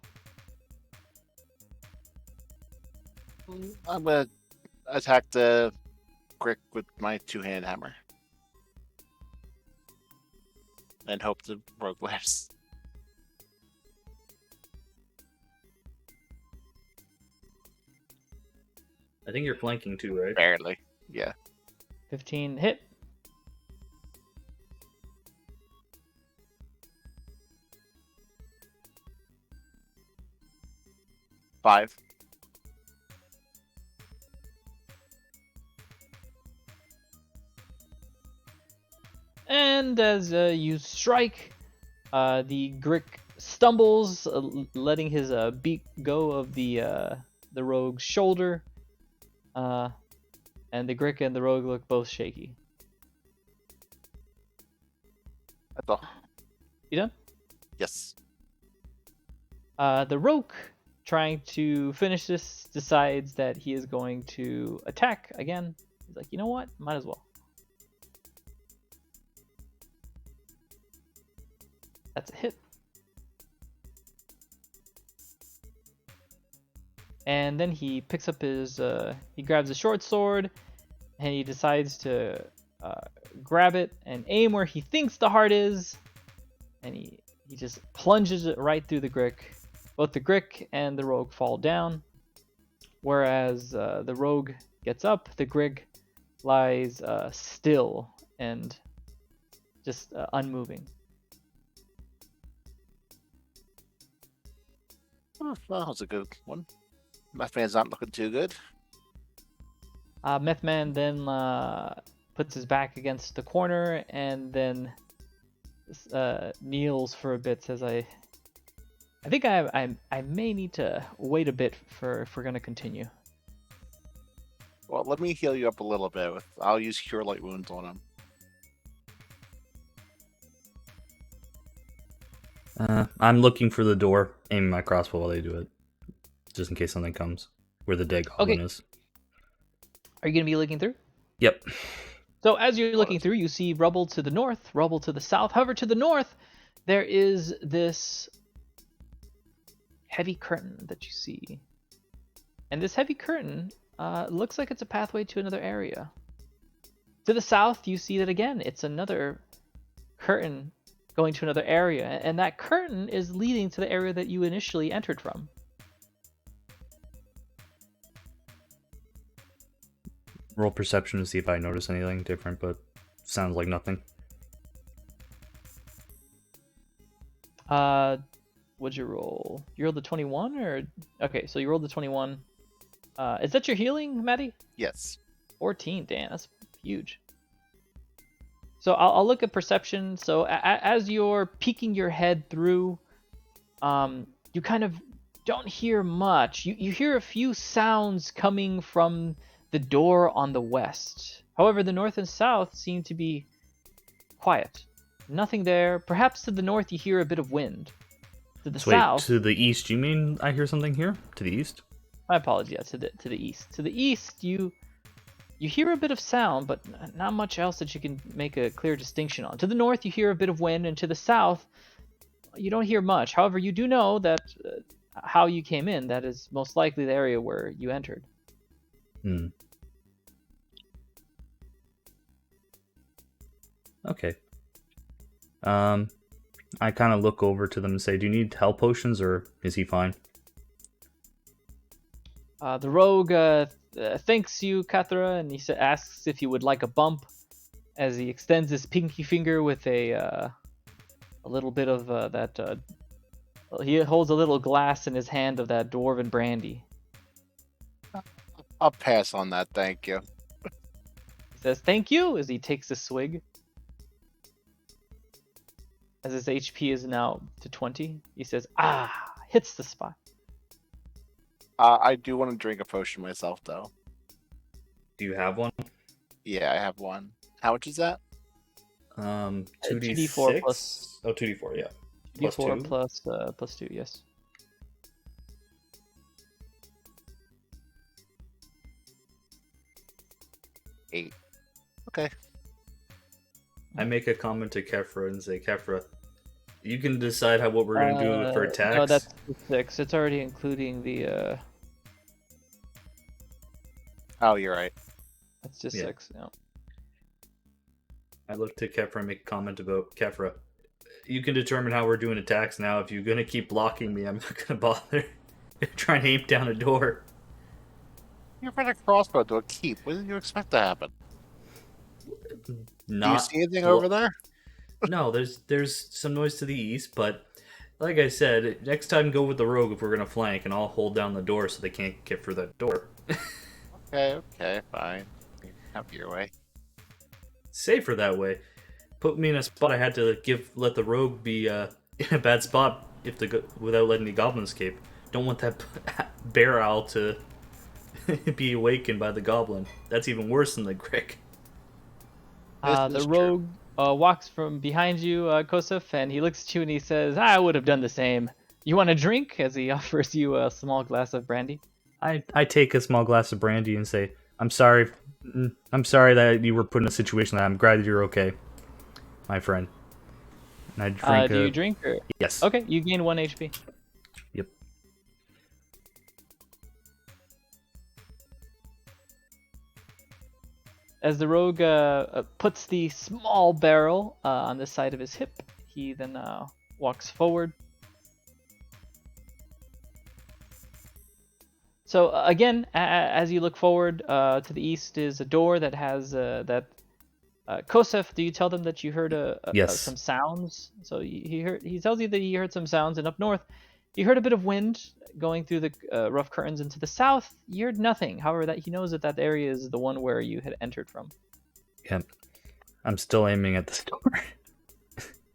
I'm gonna attack the Grick with my two-hand hammer. And hope the rogue lives. I think you're flanking too, right? Barely. Yeah. 15 hit. 5. And as you strike, the Grick stumbles, letting his beak go of the rogue's shoulder. And the Grick and the rogue look both shaky. That's all. You done? Yes. The rogue, trying to finish this, decides that he is going to attack again. He's like, you know what? Might as well. That's a hit. And then he picks up his, he grabs a short sword, and he decides to grab it and aim where he thinks the heart is, and he just plunges it right through the Grick. Both the Grick and the rogue fall down, whereas the rogue gets up, the Grick lies still and just unmoving. Oh, well, that was a good one. Meth Man's not looking too good. Meth Man then puts his back against the corner and then kneels for a bit. Says, "I think I may need to wait a bit if we're gonna continue." Well, let me heal you up a little bit. I'll use Cure Light Wounds on him. I'm looking for the door, aiming my crossbow while they do it, just in case something comes. Where the dead goblin is. Are you gonna be looking through? Yep. So as you're looking through, you see rubble to the north, rubble to the south. However, to the north, there is this heavy curtain that you see. And this heavy curtain looks like it's a pathway to another area. To the south, you see that again, it's another curtain going to another area. And that curtain is leading to the area that you initially entered from. Roll perception to see if I notice anything different, but sounds like nothing. What'd you roll? You rolled the 21 or? Okay, so you rolled the 21. Is that your healing, Maddie? Yes. 14, damn, that's huge. So I'll look at perception. So as you're peeking your head through, you kind of don't hear much. You hear a few sounds coming from the door on the west. However, the north and south seem to be quiet. Nothing there. Perhaps to the north you hear a bit of wind. To the south. To the east, you mean I hear something here? To the east? My apologies. Yeah, to the east. To the east, you hear a bit of sound, but not much else that you can make a clear distinction on. To the north, you hear a bit of wind, and to the south, you don't hear much. However, you do know that how you came in, that is most likely the area where you entered. Okay. I kind of look over to them and say, "Do you need health potions, or is he fine?" The rogue thanks you, Kathra, and he asks if you would like a bump, as he extends his pinky finger with a little bit of that. He holds a little glass in his hand of that dwarven brandy. I'll pass on that, thank you. He says thank you as he takes a swig. As his HP is now to 20, he says, hits the spot. I do want to drink a potion myself, though. Do you have one? Yeah, I have one. How much is that? 2d4 plus. Oh, 2d4, yeah. D4 plus 2, yes. Eight. Okay. I make a comment to Kefra and say, "Kefra, you can decide what we're going to do for attacks." No, that's 6. It's already including the... Oh, you're right. That's just 6, yeah. I look to Kefra and make a comment about, "Kefra, you can determine how we're doing attacks now. If you're going to keep blocking me, I'm not going to bother trying to aim down a door." You're running a crossbow to a keep. What did you expect to happen? Not Do you see anything over there? No, there's some noise to the east, but like I said, next time go with the rogue if we're gonna flank, and I'll hold down the door so they can't get through that door. Okay, fine. Have your way. Safer that way. Put me in a spot I had to let the rogue be in a bad spot without letting the goblin escape. Don't want that bear owl to be awakened by the goblin. That's even worse than the Grick. This The is true. rogue walks from behind you, Kosef, and he looks at you and he says, "I would have done the same. You want a drink?" As he offers you a small glass of brandy. I take a small glass of brandy and say, I'm sorry that you were put in a situation that I'm glad that you're okay, my friend. And I drink Do you drink? Or... Yes. Okay, you gain 1 HP. Yep. As the rogue puts the small barrel on the side of his hip, he then walks forward. So again, as you look forward, to the east is a door that has Kosef, do you tell them that you heard Yes. some sounds? So he tells you that he heard some sounds, and up north, you heard a bit of wind going through the rough curtains. And to the south, you heard nothing. However, that he knows that area is the one where you had entered from. Yep. I'm still aiming at this door.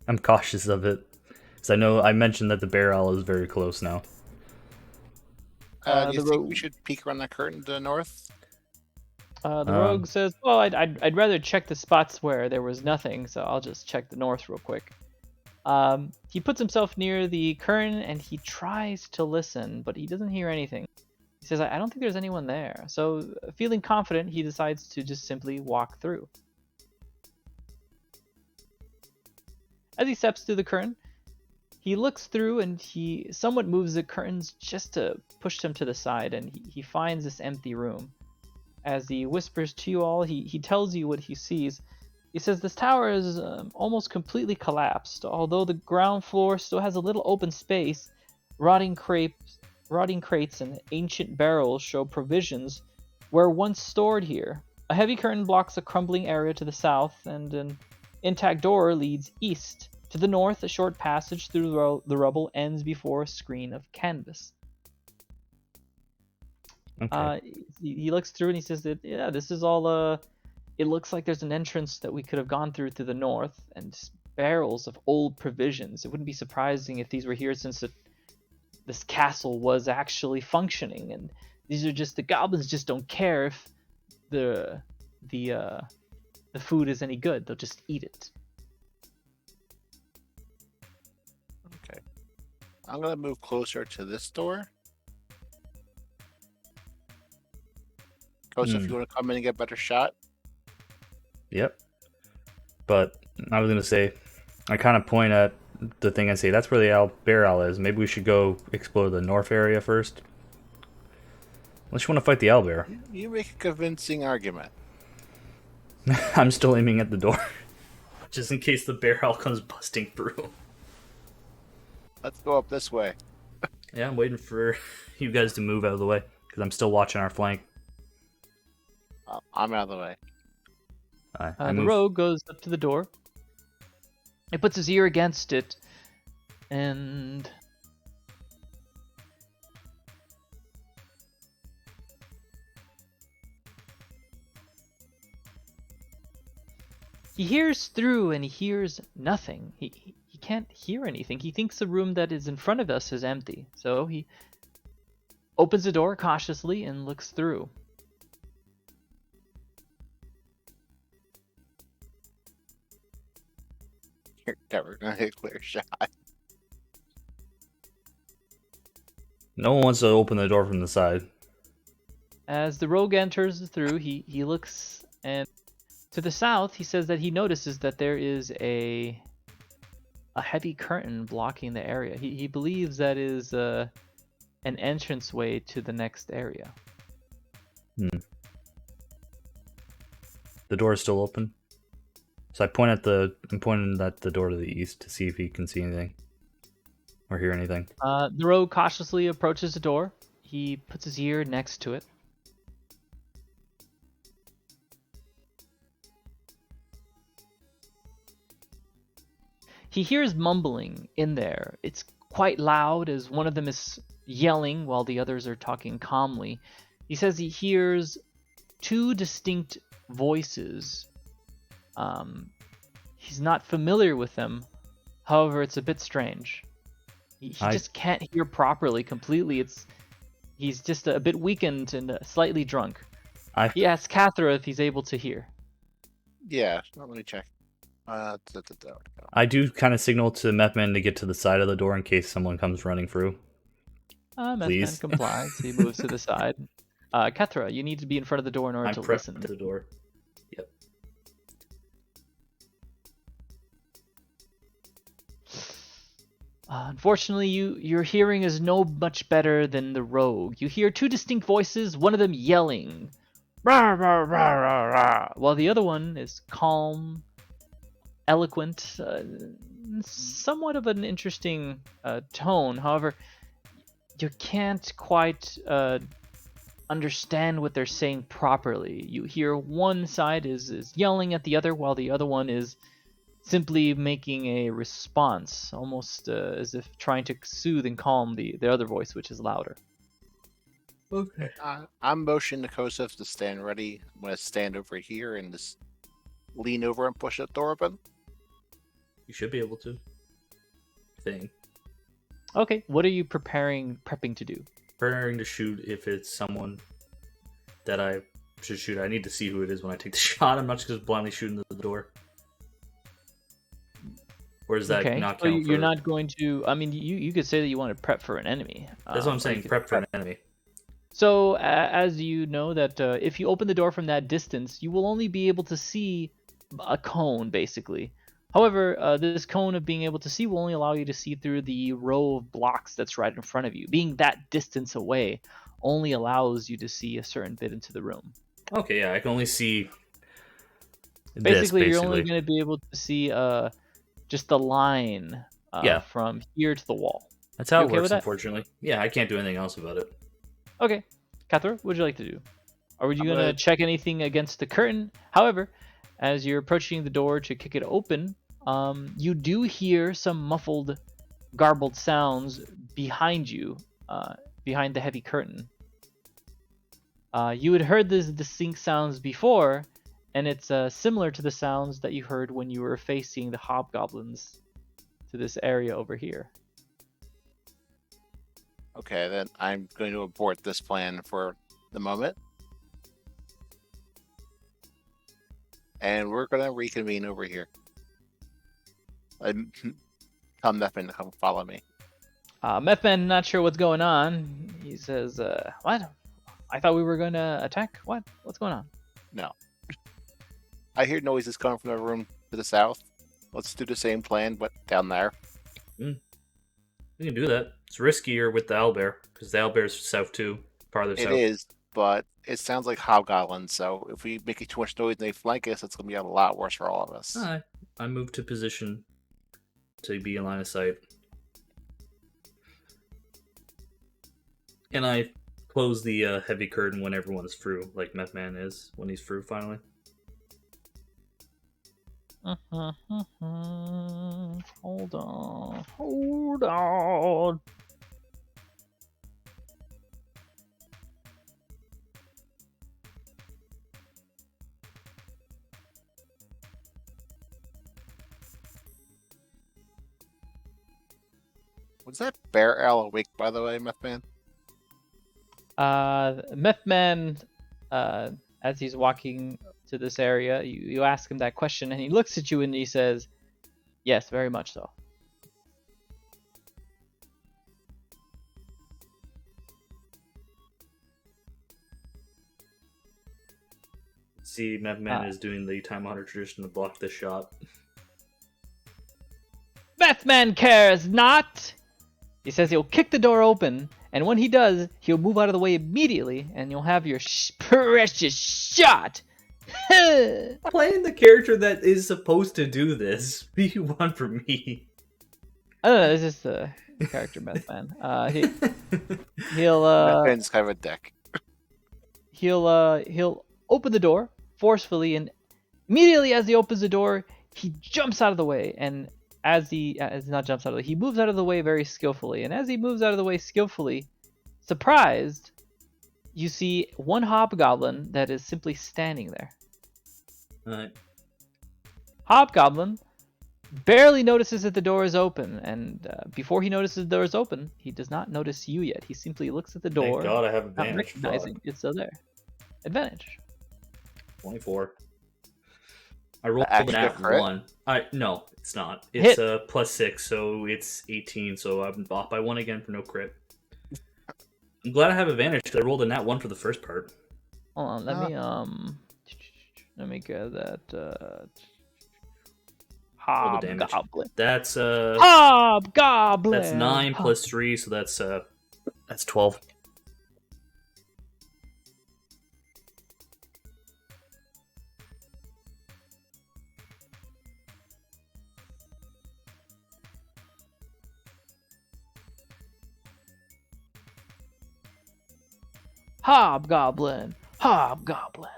I'm cautious of it, because I know I mentioned that the bear owl is very close now. Do you the think rogue- we should peek around that curtain to the north? The rogue says, "Well, I'd rather check the spots where there was nothing, so I'll just check the north real quick." He puts himself near the curtain and he tries to listen, but he doesn't hear anything. He says, "I don't think there's anyone there." So, feeling confident, he decides to just simply walk through. As he steps through the curtain, he looks through and he somewhat moves the curtains just to push them to the side, and he finds this empty room. As he whispers to you all, he tells you what he sees. He says this tower is almost completely collapsed, although the ground floor still has a little open space. Rotting crates and ancient barrels show provisions were once stored here. A heavy curtain blocks a crumbling area to the south, and an intact door leads east. To the north, a short passage through the rubble ends before a screen of canvas. Okay. He looks through and he says that, yeah, this is all, it looks like there's an entrance that we could have gone through to the north, and just barrels of old provisions. It wouldn't be surprising if these were here since this castle was actually functioning, and these are just, the goblins just don't care if the food is any good. They'll just eat it. Okay. I'm gonna move closer to this door. Kosa, if you want to come in and get a better shot. Yep. But I was gonna say, I kind of point at the thing and say, that's where the bear owl is. Maybe we should go explore the north area first. Unless you want to fight the owlbear. You make a convincing argument. I'm still aiming at the door. Just in case the bear owl comes busting through. Let's go up this way. Yeah, I'm waiting for you guys to move out of the way, because I'm still watching our flank. I'm out of the way. I The move. rogue goes up to the door. He puts his ear against it, and he hears through and he hears nothing. He can't hear anything. He thinks the room that is in front of us is empty. So he opens the door cautiously and looks through. You're never gonna get a clear shot. No one wants to open the door from the side. As the rogue enters through, he looks, and to the south, he says that he notices that there is a heavy curtain blocking the area. He believes that is an entranceway to the next area. The door is still open. So I'm pointing at the door to the east to see if he can see anything or hear anything. The rogue cautiously approaches the door. He puts his ear next to it. He hears mumbling in there. It's quite loud as one of them is yelling while the others are talking calmly. He says he hears two distinct voices. He's not familiar with them. However, it's a bit strange. He just can't hear properly completely. He's just a bit weakened and slightly drunk. He asks Cathra if he's able to hear. Yeah, let me check. I do kind of signal to Methman to get to the side of the door in case someone comes running through. Methman complies. He moves to the side. Cathra, you need to be in front of the door in order to listen. I'm prepped to the door. Yep. Unfortunately, your hearing is no much better than the rogue. You hear two distinct voices, one of them yelling, rah, rah, rah, rah, rah, while the other one is calm, eloquent, somewhat of an interesting tone. However, you can't quite understand what they're saying properly. You hear one side is yelling at the other, while the other one is simply making a response, almost as if trying to soothe and calm the other voice, which is louder. Okay. I'm motioning to Kosov to stand ready. I'm going to stand over here and just lean over and push the door open. You should be able to. Thing. Okay, what are you prepping to do? Preparing to shoot if it's someone that I should shoot. I need to see who it is when I take the shot. I'm not just blindly shooting the door. Or is that not count? You're not going to. I mean, you could say that you want to prep for an enemy. That's what I'm saying. Prep for an enemy. So, as you know, that if you open the door from that distance, you will only be able to see a cone, basically. However, this cone of being able to see will only allow you to see through the row of blocks that's right in front of you. Being that distance away only allows you to see a certain bit into the room. Okay, yeah, I can only see. Basically, you're only going to be able to see just the line from here to the wall. That's how it works, unfortunately. Yeah, I can't do anything else about it. Okay. Cathra, what would you like to do? Or would you going to check anything against the curtain? However, as you're approaching the door to kick it open, you do hear some muffled, garbled sounds behind you, behind the heavy curtain. You had heard these distinct sounds before, and it's similar to the sounds that you heard when you were facing the hobgoblins to this area over here. Okay, then I'm going to abort this plan for the moment. And we're going to reconvene over here. Tell Methman to come follow me. Methman, not sure what's going on. He says, what? I thought we were going to attack? What? What's going on? No. I hear noises coming from the room to the south. Let's do the same plan, but down there. We can do that. It's riskier with the owlbear, because the owlbear's south too, farther south. It is, but it sounds like hobgoblins, so if we make too much noise and they flank us, it's going to be a lot worse for all of us. I moved to position to be in line of sight. And I close the heavy curtain when everyone's through, like Methman is when he's through finally. Hold on. Was that Bear Owl awake, by the way, Methman? Methman, as he's walking to this area, you ask him that question, and he looks at you and he says, yes, very much so. See, Methman is doing the Time Honored tradition to block the shot. Methman cares not! He says he'll kick the door open, and when he does, he'll move out of the way immediately, and you'll have your precious shot! Playing the character that is supposed to do this. What do you want from me? I don't know, it's just a character Methman. He'll Methman's kind of a dick. He'll open the door forcefully, and immediately as he opens the door, he jumps out of the way, and as he not jumps out of the way, he moves out of the way very skillfully. And as he moves out of the way skillfully, surprised, you see one hobgoblin that is simply standing there. Alright. Hobgoblin barely notices that the door is open, and before he notices the door is open, he does not notice you yet. He simply looks at the door, Thank God I have not advantage. recognizing it's still there. Advantage. 24. I rolled Extra that crit? 1. No, it's not. Hit. It's plus 6, so it's 18. So I'm off by 1 again for no crit. I'm glad I have advantage because I rolled a nat 1 for the first part. Hold on, let me get that Roll the damage. hobgoblin. That's Hobgoblin. That's 9 plus 3, so that's 12. Hobgoblin. Hobgoblin.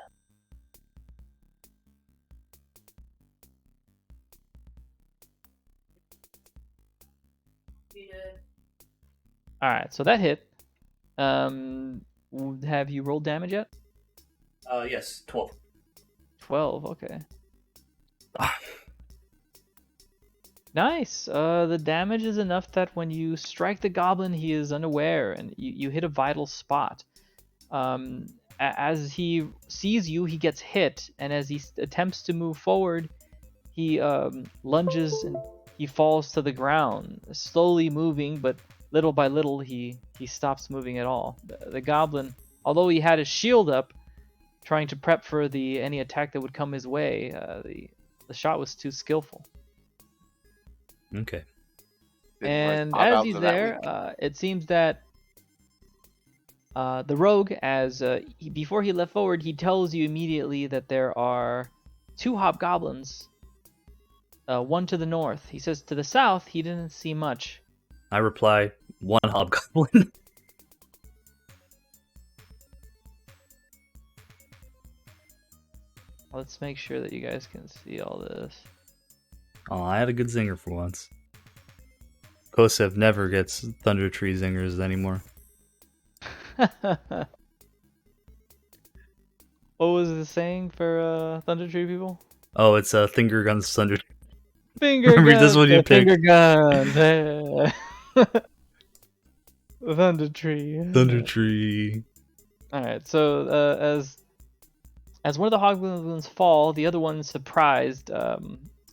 All right, so that hit. Have you rolled damage yet? Yes, 12. 12. Okay. Nice. The damage is enough that when you strike the goblin, he is unaware, and you hit a vital spot. As he sees you, he gets hit, and as he attempts to move forward, he lunges and he falls to the ground, slowly moving, but little by little he stops moving at all. The goblin, although he had his shield up, trying to prep for any attack that would come his way, the shot was too skillful. Okay. And Hobgoblins as he's are that there, weak. it seems that the rogue, before he left forward, he tells you immediately that there are 2 hobgoblins, one to the north. He says to the south, he didn't see much. I reply, 1 hobgoblin. Let's make sure that you guys can see all this. Oh, I had a good zinger for once. Kosev never gets Thunder Tree zingers anymore. What was the saying for Thunder Tree people? Oh, it's Finger Guns Thunder. Finger Remember guns. this one you Finger picked? guns. Thunder Tree. Thunder Tree. All right. So as one of the hobgoblins fall, the other one, surprised,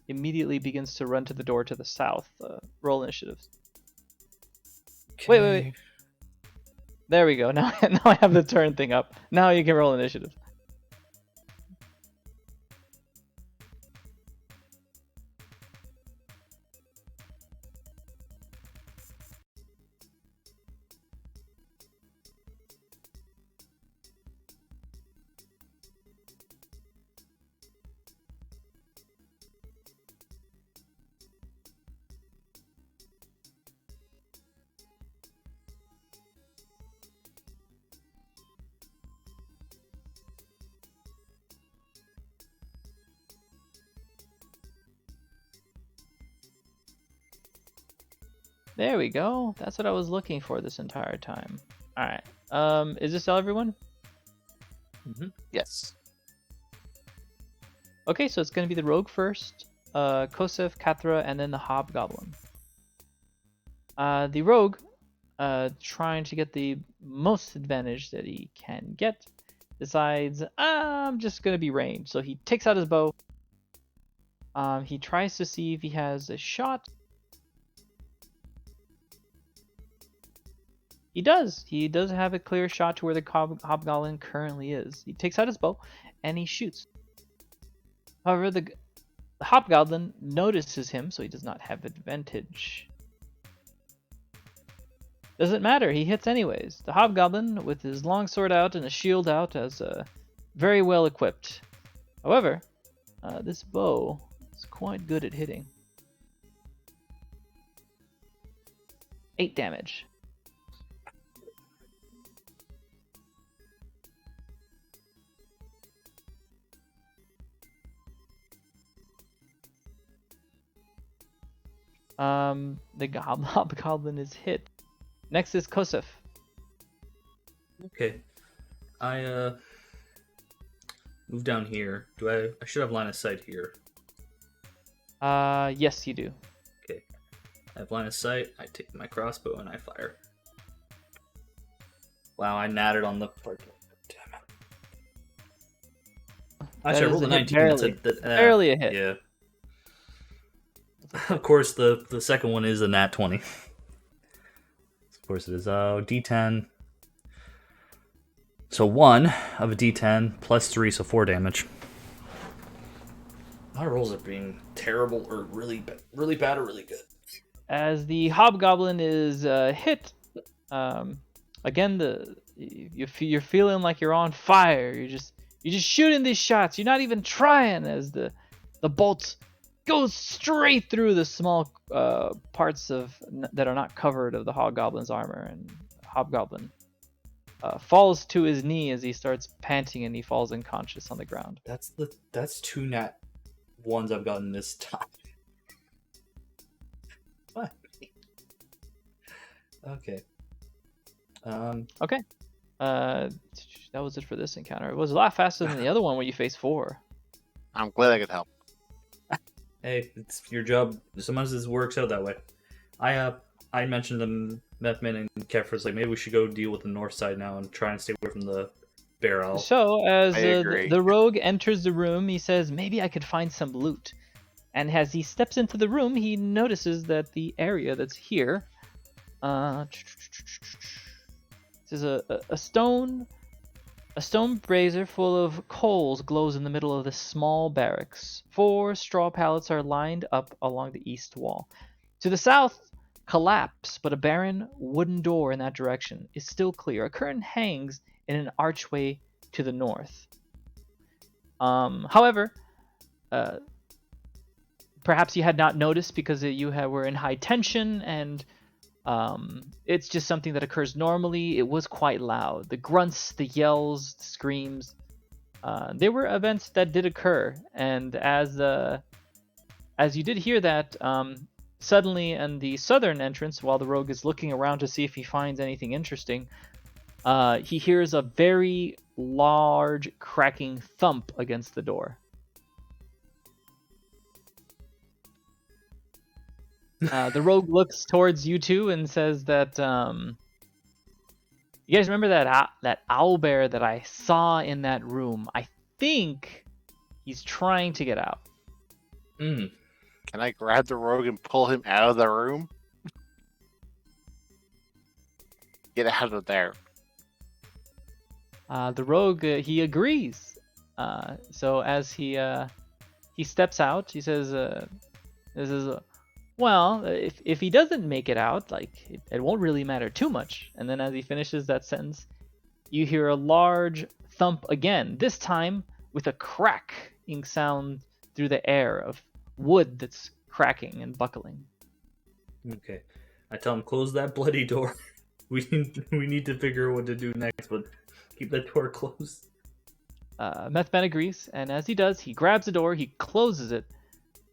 immediately begins to run to the door to the south. Roll initiative. Wait. There we go. Now I have the turn thing up. Now you can roll initiative. There we go. That's what I was looking for this entire time. All right. Is this all, everyone? Yes. Okay, so it's going to be the rogue first, Kosev, Kathra, and then the hobgoblin. The rogue, trying to get the most advantage that he can get, decides, I'm just going to be ranged. So he takes out his bow. He tries to see if he has a shot. He does. He does have a clear shot to where the hobgoblin currently is. He takes out his bow and he shoots. However, the hobgoblin notices him, so he does not have advantage. Doesn't matter. He hits anyways. The hobgoblin, with his long sword out and a shield out, is very well equipped. However, this bow is quite good at hitting. 8 damage. The hobgoblin is hit. Next is Kosef. Okay. I move down here. I should have line of sight here. Yes, you do. Okay. I have line of sight. I take my crossbow and I fire. Wow, I natted on the part. Damn it. Actually, I rolled a 19. Barely a hit. Yeah. Of course, the second one is a nat 20. Of course it is. D10. So 1 of a D10 plus 3, so 4 damage. My rolls are being terrible or really bad or really good. As the hobgoblin is hit, again you're feeling like you're on fire. You're just shooting these shots. You're not even trying, as the bolts go straight through the small parts that are not covered of the hobgoblin's armor, and hobgoblin falls to his knee as he starts panting, and he falls unconscious on the ground. That's 2 nat ones I've gotten this time. What? Okay. Okay. That was it for this encounter. It was a lot faster than the other one where you faced 4. I'm glad I could help. Hey, it's your job. Sometimes this works out that way. I mentioned to Methman and Kefris, like, maybe we should go deal with the north side now and try and stay away from the barrel. So as agree. the rogue enters the room, he says, maybe I could find some loot. And as he steps into the room, he notices that the area that's here, this is a stone brazier full of coals glows in the middle of this small barracks. 4 straw pallets are lined up along the east wall. To the south, collapse, but a barren wooden door in that direction is still clear. A curtain hangs in an archway to the north. However, perhaps you had not noticed because were in high tension, and it's just something that occurs normally. It was quite loud. The grunts, the yells, the screams. There were events that did occur, and as you did hear that, suddenly in the southern entrance, while the rogue is looking around to see if he finds anything interesting, he hears a very large cracking thump against the door. The rogue looks towards you two and says that, you guys remember that owlbear that I saw in that room? I think he's trying to get out. Can I grab the rogue and pull him out of the room? Get out of there. The rogue, he agrees. So as he steps out, he says, well, if he doesn't make it out, like, it won't really matter too much. And then as he finishes that sentence, you hear a large thump again, this time with a cracking sound through the air of wood that's cracking and buckling. Okay. I tell him, close that bloody door. We need to figure out what to do next, but keep that door closed. Methman agrees, and as he does, he grabs the door, he closes it,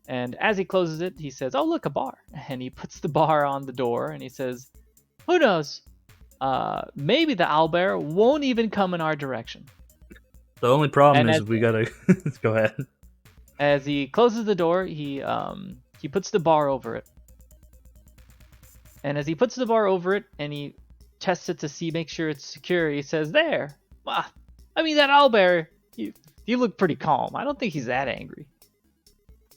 and as he closes it, he says, oh, look, a bar. And he puts the bar on the door, and he says, who knows? Maybe the owlbear won't even come in our direction. The only problem is we gotta... Go ahead. As he closes the door, he puts the bar over it. And as he puts the bar over it, and he tests it to make sure it's secure, he says, there. Well, I mean, that owlbear, you look pretty calm. I don't think he's that angry.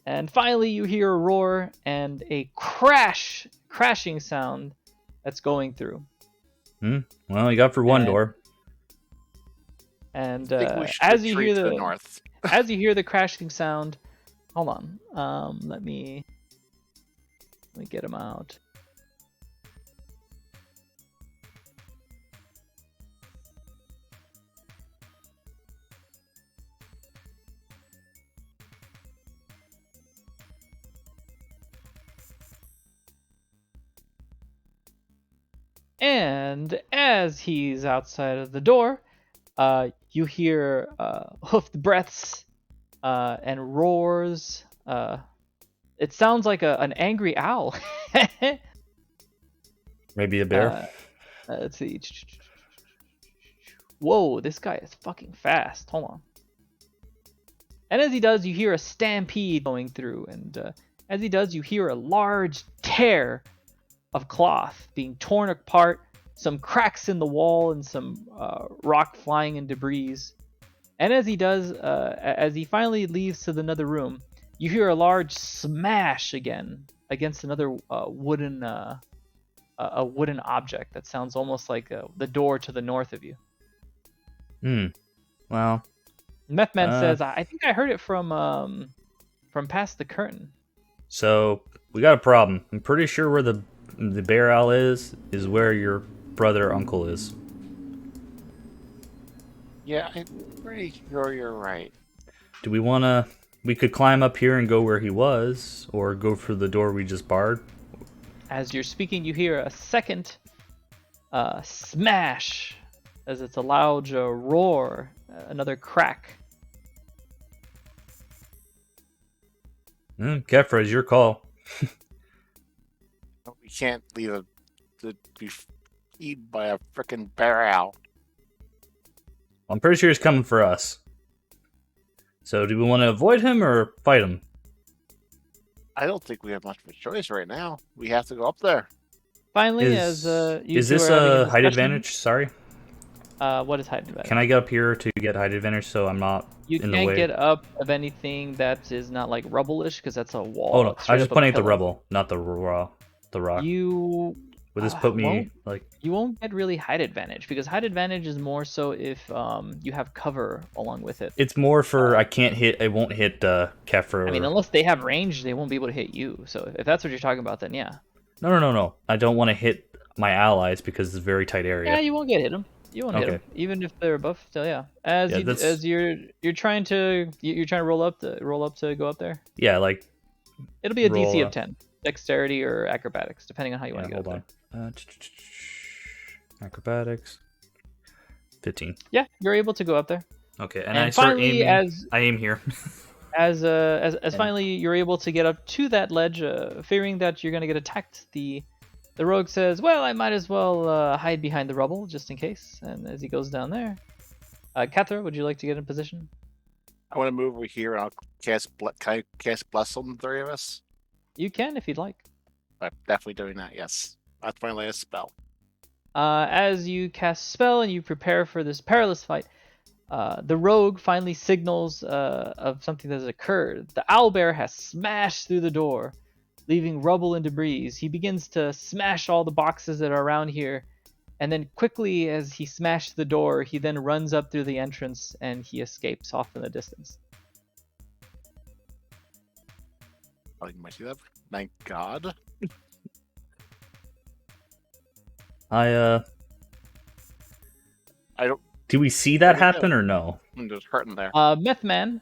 And finally, you hear a roar and a crashing sound that's going through. Well, you got for one door. And I think we should as you retreat hear to the north. as you hear the crashing sound, hold on. Let me get him out. And as he's outside of the door, you hear hoofed breaths and roars It sounds like an angry owl. Maybe a bear. Let's see. Whoa, this guy is fucking fast. Hold on. And as he does, you hear a stampede going through, and as he does, you hear a large tear of cloth being torn apart, some cracks in the wall, and some rock flying and debris. And as he does, as he finally leaves to another room, you hear a large smash again against another wooden object that sounds almost like the door to the north of you. Well, Methman says, "I think I heard it from past the curtain." So we got a problem. I'm pretty sure where the bear owl is where your brother uncle is. Yeah, I'm pretty sure you're right. Do we want to? We could climb up here and go where he was, or go for the door we just barred. As you're speaking, you hear a second smash, as it's a loud roar, another crack. Kefra, it's your call. We can't leave it to be eaten by a frickin' bear owl. I'm pretty sure he's coming for us. So do we want to avoid him or fight him? I don't think we have much of a choice right now. We have to go up there. Finally, Is you is two this are having a height discussion- advantage? Sorry. What is height advantage? Can I get up here to get height advantage so I'm not You in the can't way? get up of anything that is not like rubble-ish, because that's a wall. Oh no, It's I straight was just up a pointing at the pillar. rubble, not the rock. You Would this put me won't- like? you won't get really height advantage, because height advantage is more so if you have cover along with it. It's more for I can't hit. I won't hit Kefra. I mean, unless they have range, they won't be able to hit you. So if that's what you're talking about, then yeah. No. I don't want to hit my allies because it's a very tight area. Yeah, you won't get hit them. You won't hit Okay. them, even if they're buff. So yeah, as Yeah, you, that's- as you're trying to roll up to go up there. Yeah, like It'll be a DC Roll, of 10, dexterity or acrobatics, depending on how you want to get hold up on. there. Acrobatics. 15. Yeah, you're able to go up there. Okay, And I start finally, aiming. I aim here. as finally you're able to get up to that ledge, fearing that you're gonna get attacked, the rogue says, "Well, I might as well hide behind the rubble just in case." And as he goes down there, Kethra, would you like to get in position? I want to move over here and I'll cast. Can I cast Bless on the three of us? You can if you'd like. I'm definitely doing that. Yes, that's my last spell. As you cast spell and you prepare for this perilous fight, the rogue finally signals of something that has occurred. The owlbear has smashed through the door, leaving rubble and debris. He begins to smash all the boxes that are around here, and then quickly, as he smashed the door, he then runs up through the entrance and he escapes off in the distance. Oh, you might see that. Thank God. I don't. Do we see that Where'd it go? happen or no? I'm just hurting there. Methman,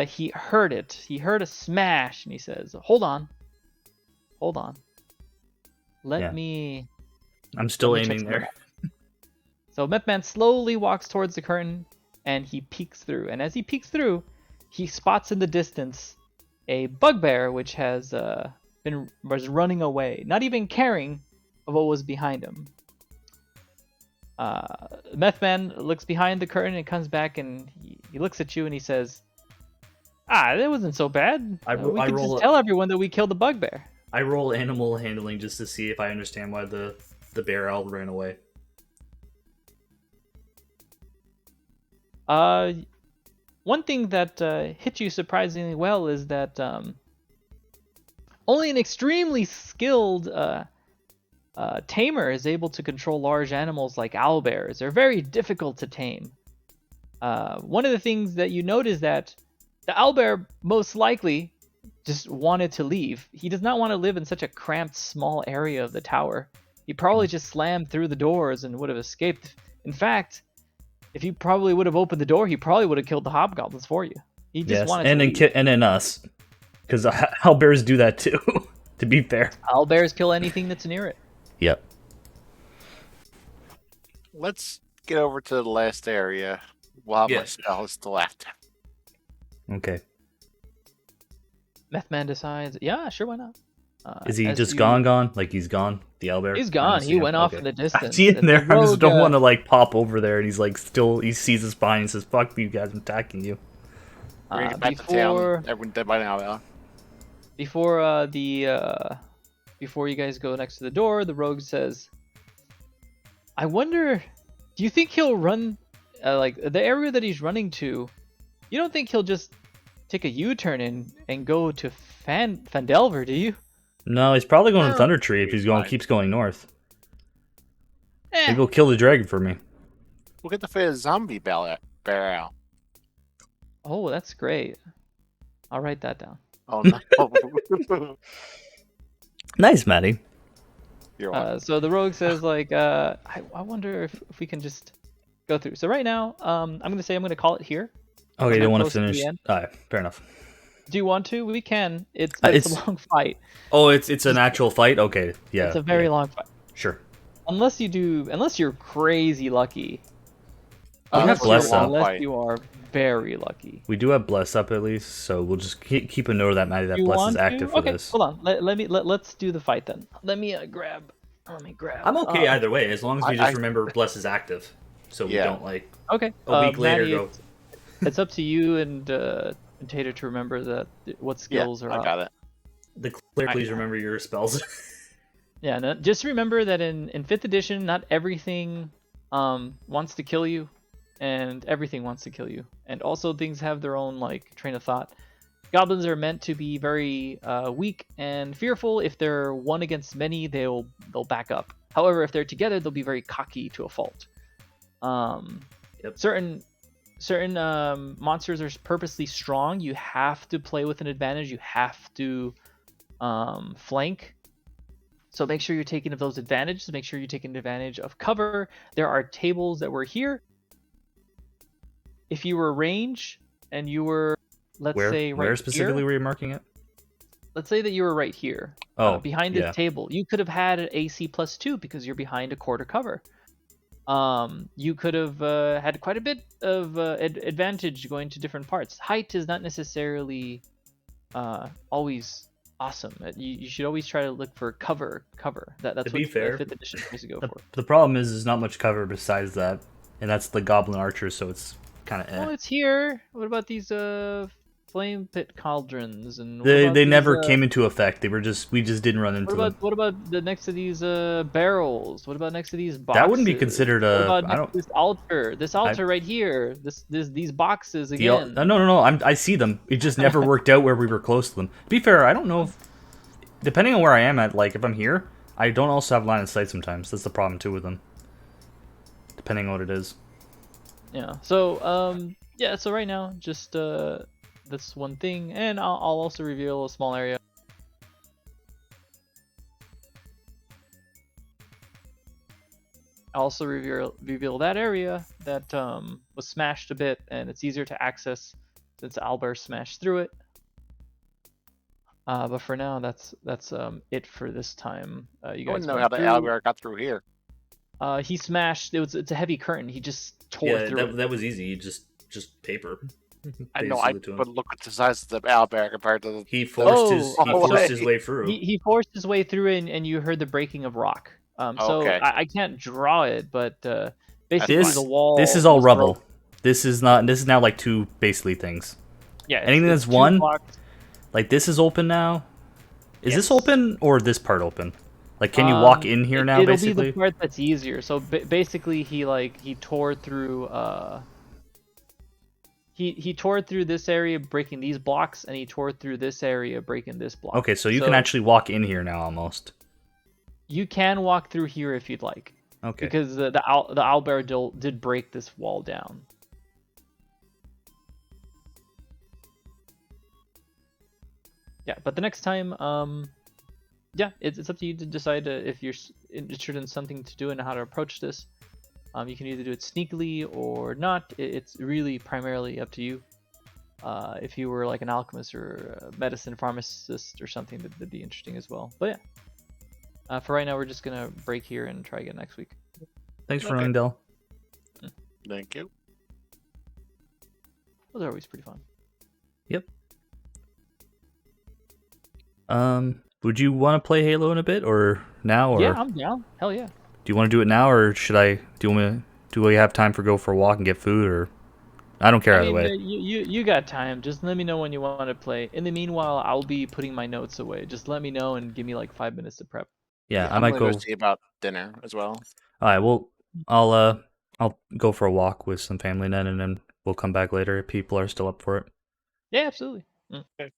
he heard it. He heard a smash, and he says, "Hold on. Let Yeah. me." I'm still Let me check aiming something there. So Methman slowly walks towards the curtain, and he peeks through. And as he peeks through, he spots in the distance a bugbear which was running away, not even caring of what was behind him. Methman looks behind the curtain and comes back, and he looks at you and he says, that wasn't so bad. I We I can roll just a- tell everyone that we killed the bugbear." I roll animal handling just to see if I understand why the bear owl ran away. One thing that hit you surprisingly well is that only an extremely skilled tamer is able to control large animals like owlbears. They're very difficult to tame. One of the things that you note is that the owlbear most likely just wanted to leave. He does not want to live in such a cramped, small area of the tower. He probably just slammed through the doors and would have escaped. In fact, if he probably would have opened the door, he probably would have killed the hobgoblins for you. He just Yes, wanted and to then leave. and then us, because owlbears do that too. To be fair. Owlbears kill anything that's near it. Yep. Let's get over to the last area while my Yeah. spell is still active. Okay. Meth-Man decides, yeah, sure, why not? Is he as just you- gone? Like he's gone? The owlbear? He's I gone. don't see He him. went off Okay. in the I distance. see in The there. I just rogue, don't want to like pop over there, and he's like still. He sees his spine and says, "Fuck you guys! I'm attacking you." We're gonna get back to town. Everyone dead by now. Yeah. Before you guys go next to the door, the rogue says, "I wonder, do you think he'll run, like the area that he's running to? You don't think he'll just take a U-turn and go to Fandelver, do you?" No, he's probably going to No. Thunder Tree if He's he's fine. keeps going north. Eh, Maybe he'll kill the dragon for me. We'll get to fight a zombie bear out. oh, that's great. I'll write that down. Oh no. Nice, Maddie. You're welcome. So the rogue says, like, I wonder if we can just go through. So right now, I'm gonna say I'm gonna call it here. Okay, you I'm don't want to close to the finish. end. Alright, fair enough. Do you want to? We can. It's Uh, it's a it's- long fight. Oh, it's an actual fight. Okay, yeah. It's a very yeah, long fight. Sure. Unless you're crazy lucky. We have Unless Bless you're- up. Unless you are very lucky. We do have Bless up at least, so we'll just keep a note of that, Maddie. That You Bless want is active to? for Okay, this. hold on. Let's do the fight then. Let me grab. I'm okay either way, as long as we just I- remember Bless is active, so we Yeah. don't like Okay. a week later Maddie, go. it's up to you and Tater to remember that what Yeah, skills are I up. got it. The clear, please remember your spells. Yeah, no, just remember that in 5th edition, not everything wants to kill you, and everything wants to kill you. And also things have their own like train of thought. Goblins are meant to be very weak and fearful. If they're one against many, they'll back up. However, if they're together, they'll be very cocky to a fault. Yep. Certain monsters are purposely strong. You have to play with an advantage. You have to flank. So make sure you're taking of those advantages. Make sure you're taking advantage of cover. There are tables that were here. If you were range and you were, let's say, right where specifically here, were you marking it? let's say that you were right here, Oh, behind this yeah. table. You could have had an AC +2 because you're behind a quarter cover. You could have had quite a bit of advantage going to different parts. Height is not necessarily always awesome. You should always try to look for cover. That's To be what fair, 5th edition is to go for. The problem is there's not much cover besides that, and that's the Goblin Archer, so it's kind of Oh, it's here. What about these flame pit cauldrons and what They about these, never came into effect. We just didn't run into them. What about the next to these barrels? What about next to these boxes? That wouldn't be considered What a. about I next don't. to this altar? This altar right here. These boxes The, again. no. I see them. It just never worked out where we were close to them. To be fair, I don't know if, depending on where I am at, like if I'm here, I don't also have line of sight sometimes. That's the problem too with them. Depending on what it is. Yeah. So yeah. So right now, just that's one thing, and I'll also reveal a small area. I'll also reveal that area that was smashed a bit, and it's easier to access since Owlbear smashed through it. But for now, that's it for this time. You I guys wouldn't know went how the through. Owlbear got through here. He smashed. It's a heavy curtain. He just tore Yeah, through it. that was easy. Just paper. I know, but look at the size of the Owlbear compared to the... He forced Oh, his way through. He forced his way through, and you heard the breaking of rock. So Okay. I can't draw it, but basically This- the wall. This is all was rubble. broken. This is not. This is now like two basically things. Yeah. Anything it's that's two one- blocks. Like this is open now. Is this Yes. open or this part open? Like, can you walk in here now? It'll Basically, be the part that's easier. So basically, he tore through. He tore through this area, breaking these blocks, and he tore through this area, breaking this block. okay. So you can actually walk in here now, almost. You can walk through here if you'd like, Okay. because the owlbear did break this wall down. Yeah, but the next time, yeah, it's up to you to decide if you're interested in something to do and how to approach this. You can either do it sneakily or not. It's really primarily up to you. If you were like an alchemist or a medicine pharmacist or something, that'd be interesting as well. But yeah, for right now, we're just gonna break here and try again next week. Thanks for Okay. running, Del. Thank you. Those are always pretty fun. Yep. Would you want to play Halo in a bit or now, or Yeah, I'm down. Hell yeah. do you want to do it now, or should I? Do we have time for go for a walk and get food, or I don't care I either mean, way. you got time. Just let me know when you want to play. In the meanwhile, I'll be putting my notes away. Just let me know and give me like 5 minutes to prep. Yeah, I I'm might gonna go go. see about dinner as well. All right, well, I'll go for a walk with some family then, and then we'll come back later if people are still up for it. Yeah, absolutely. Okay.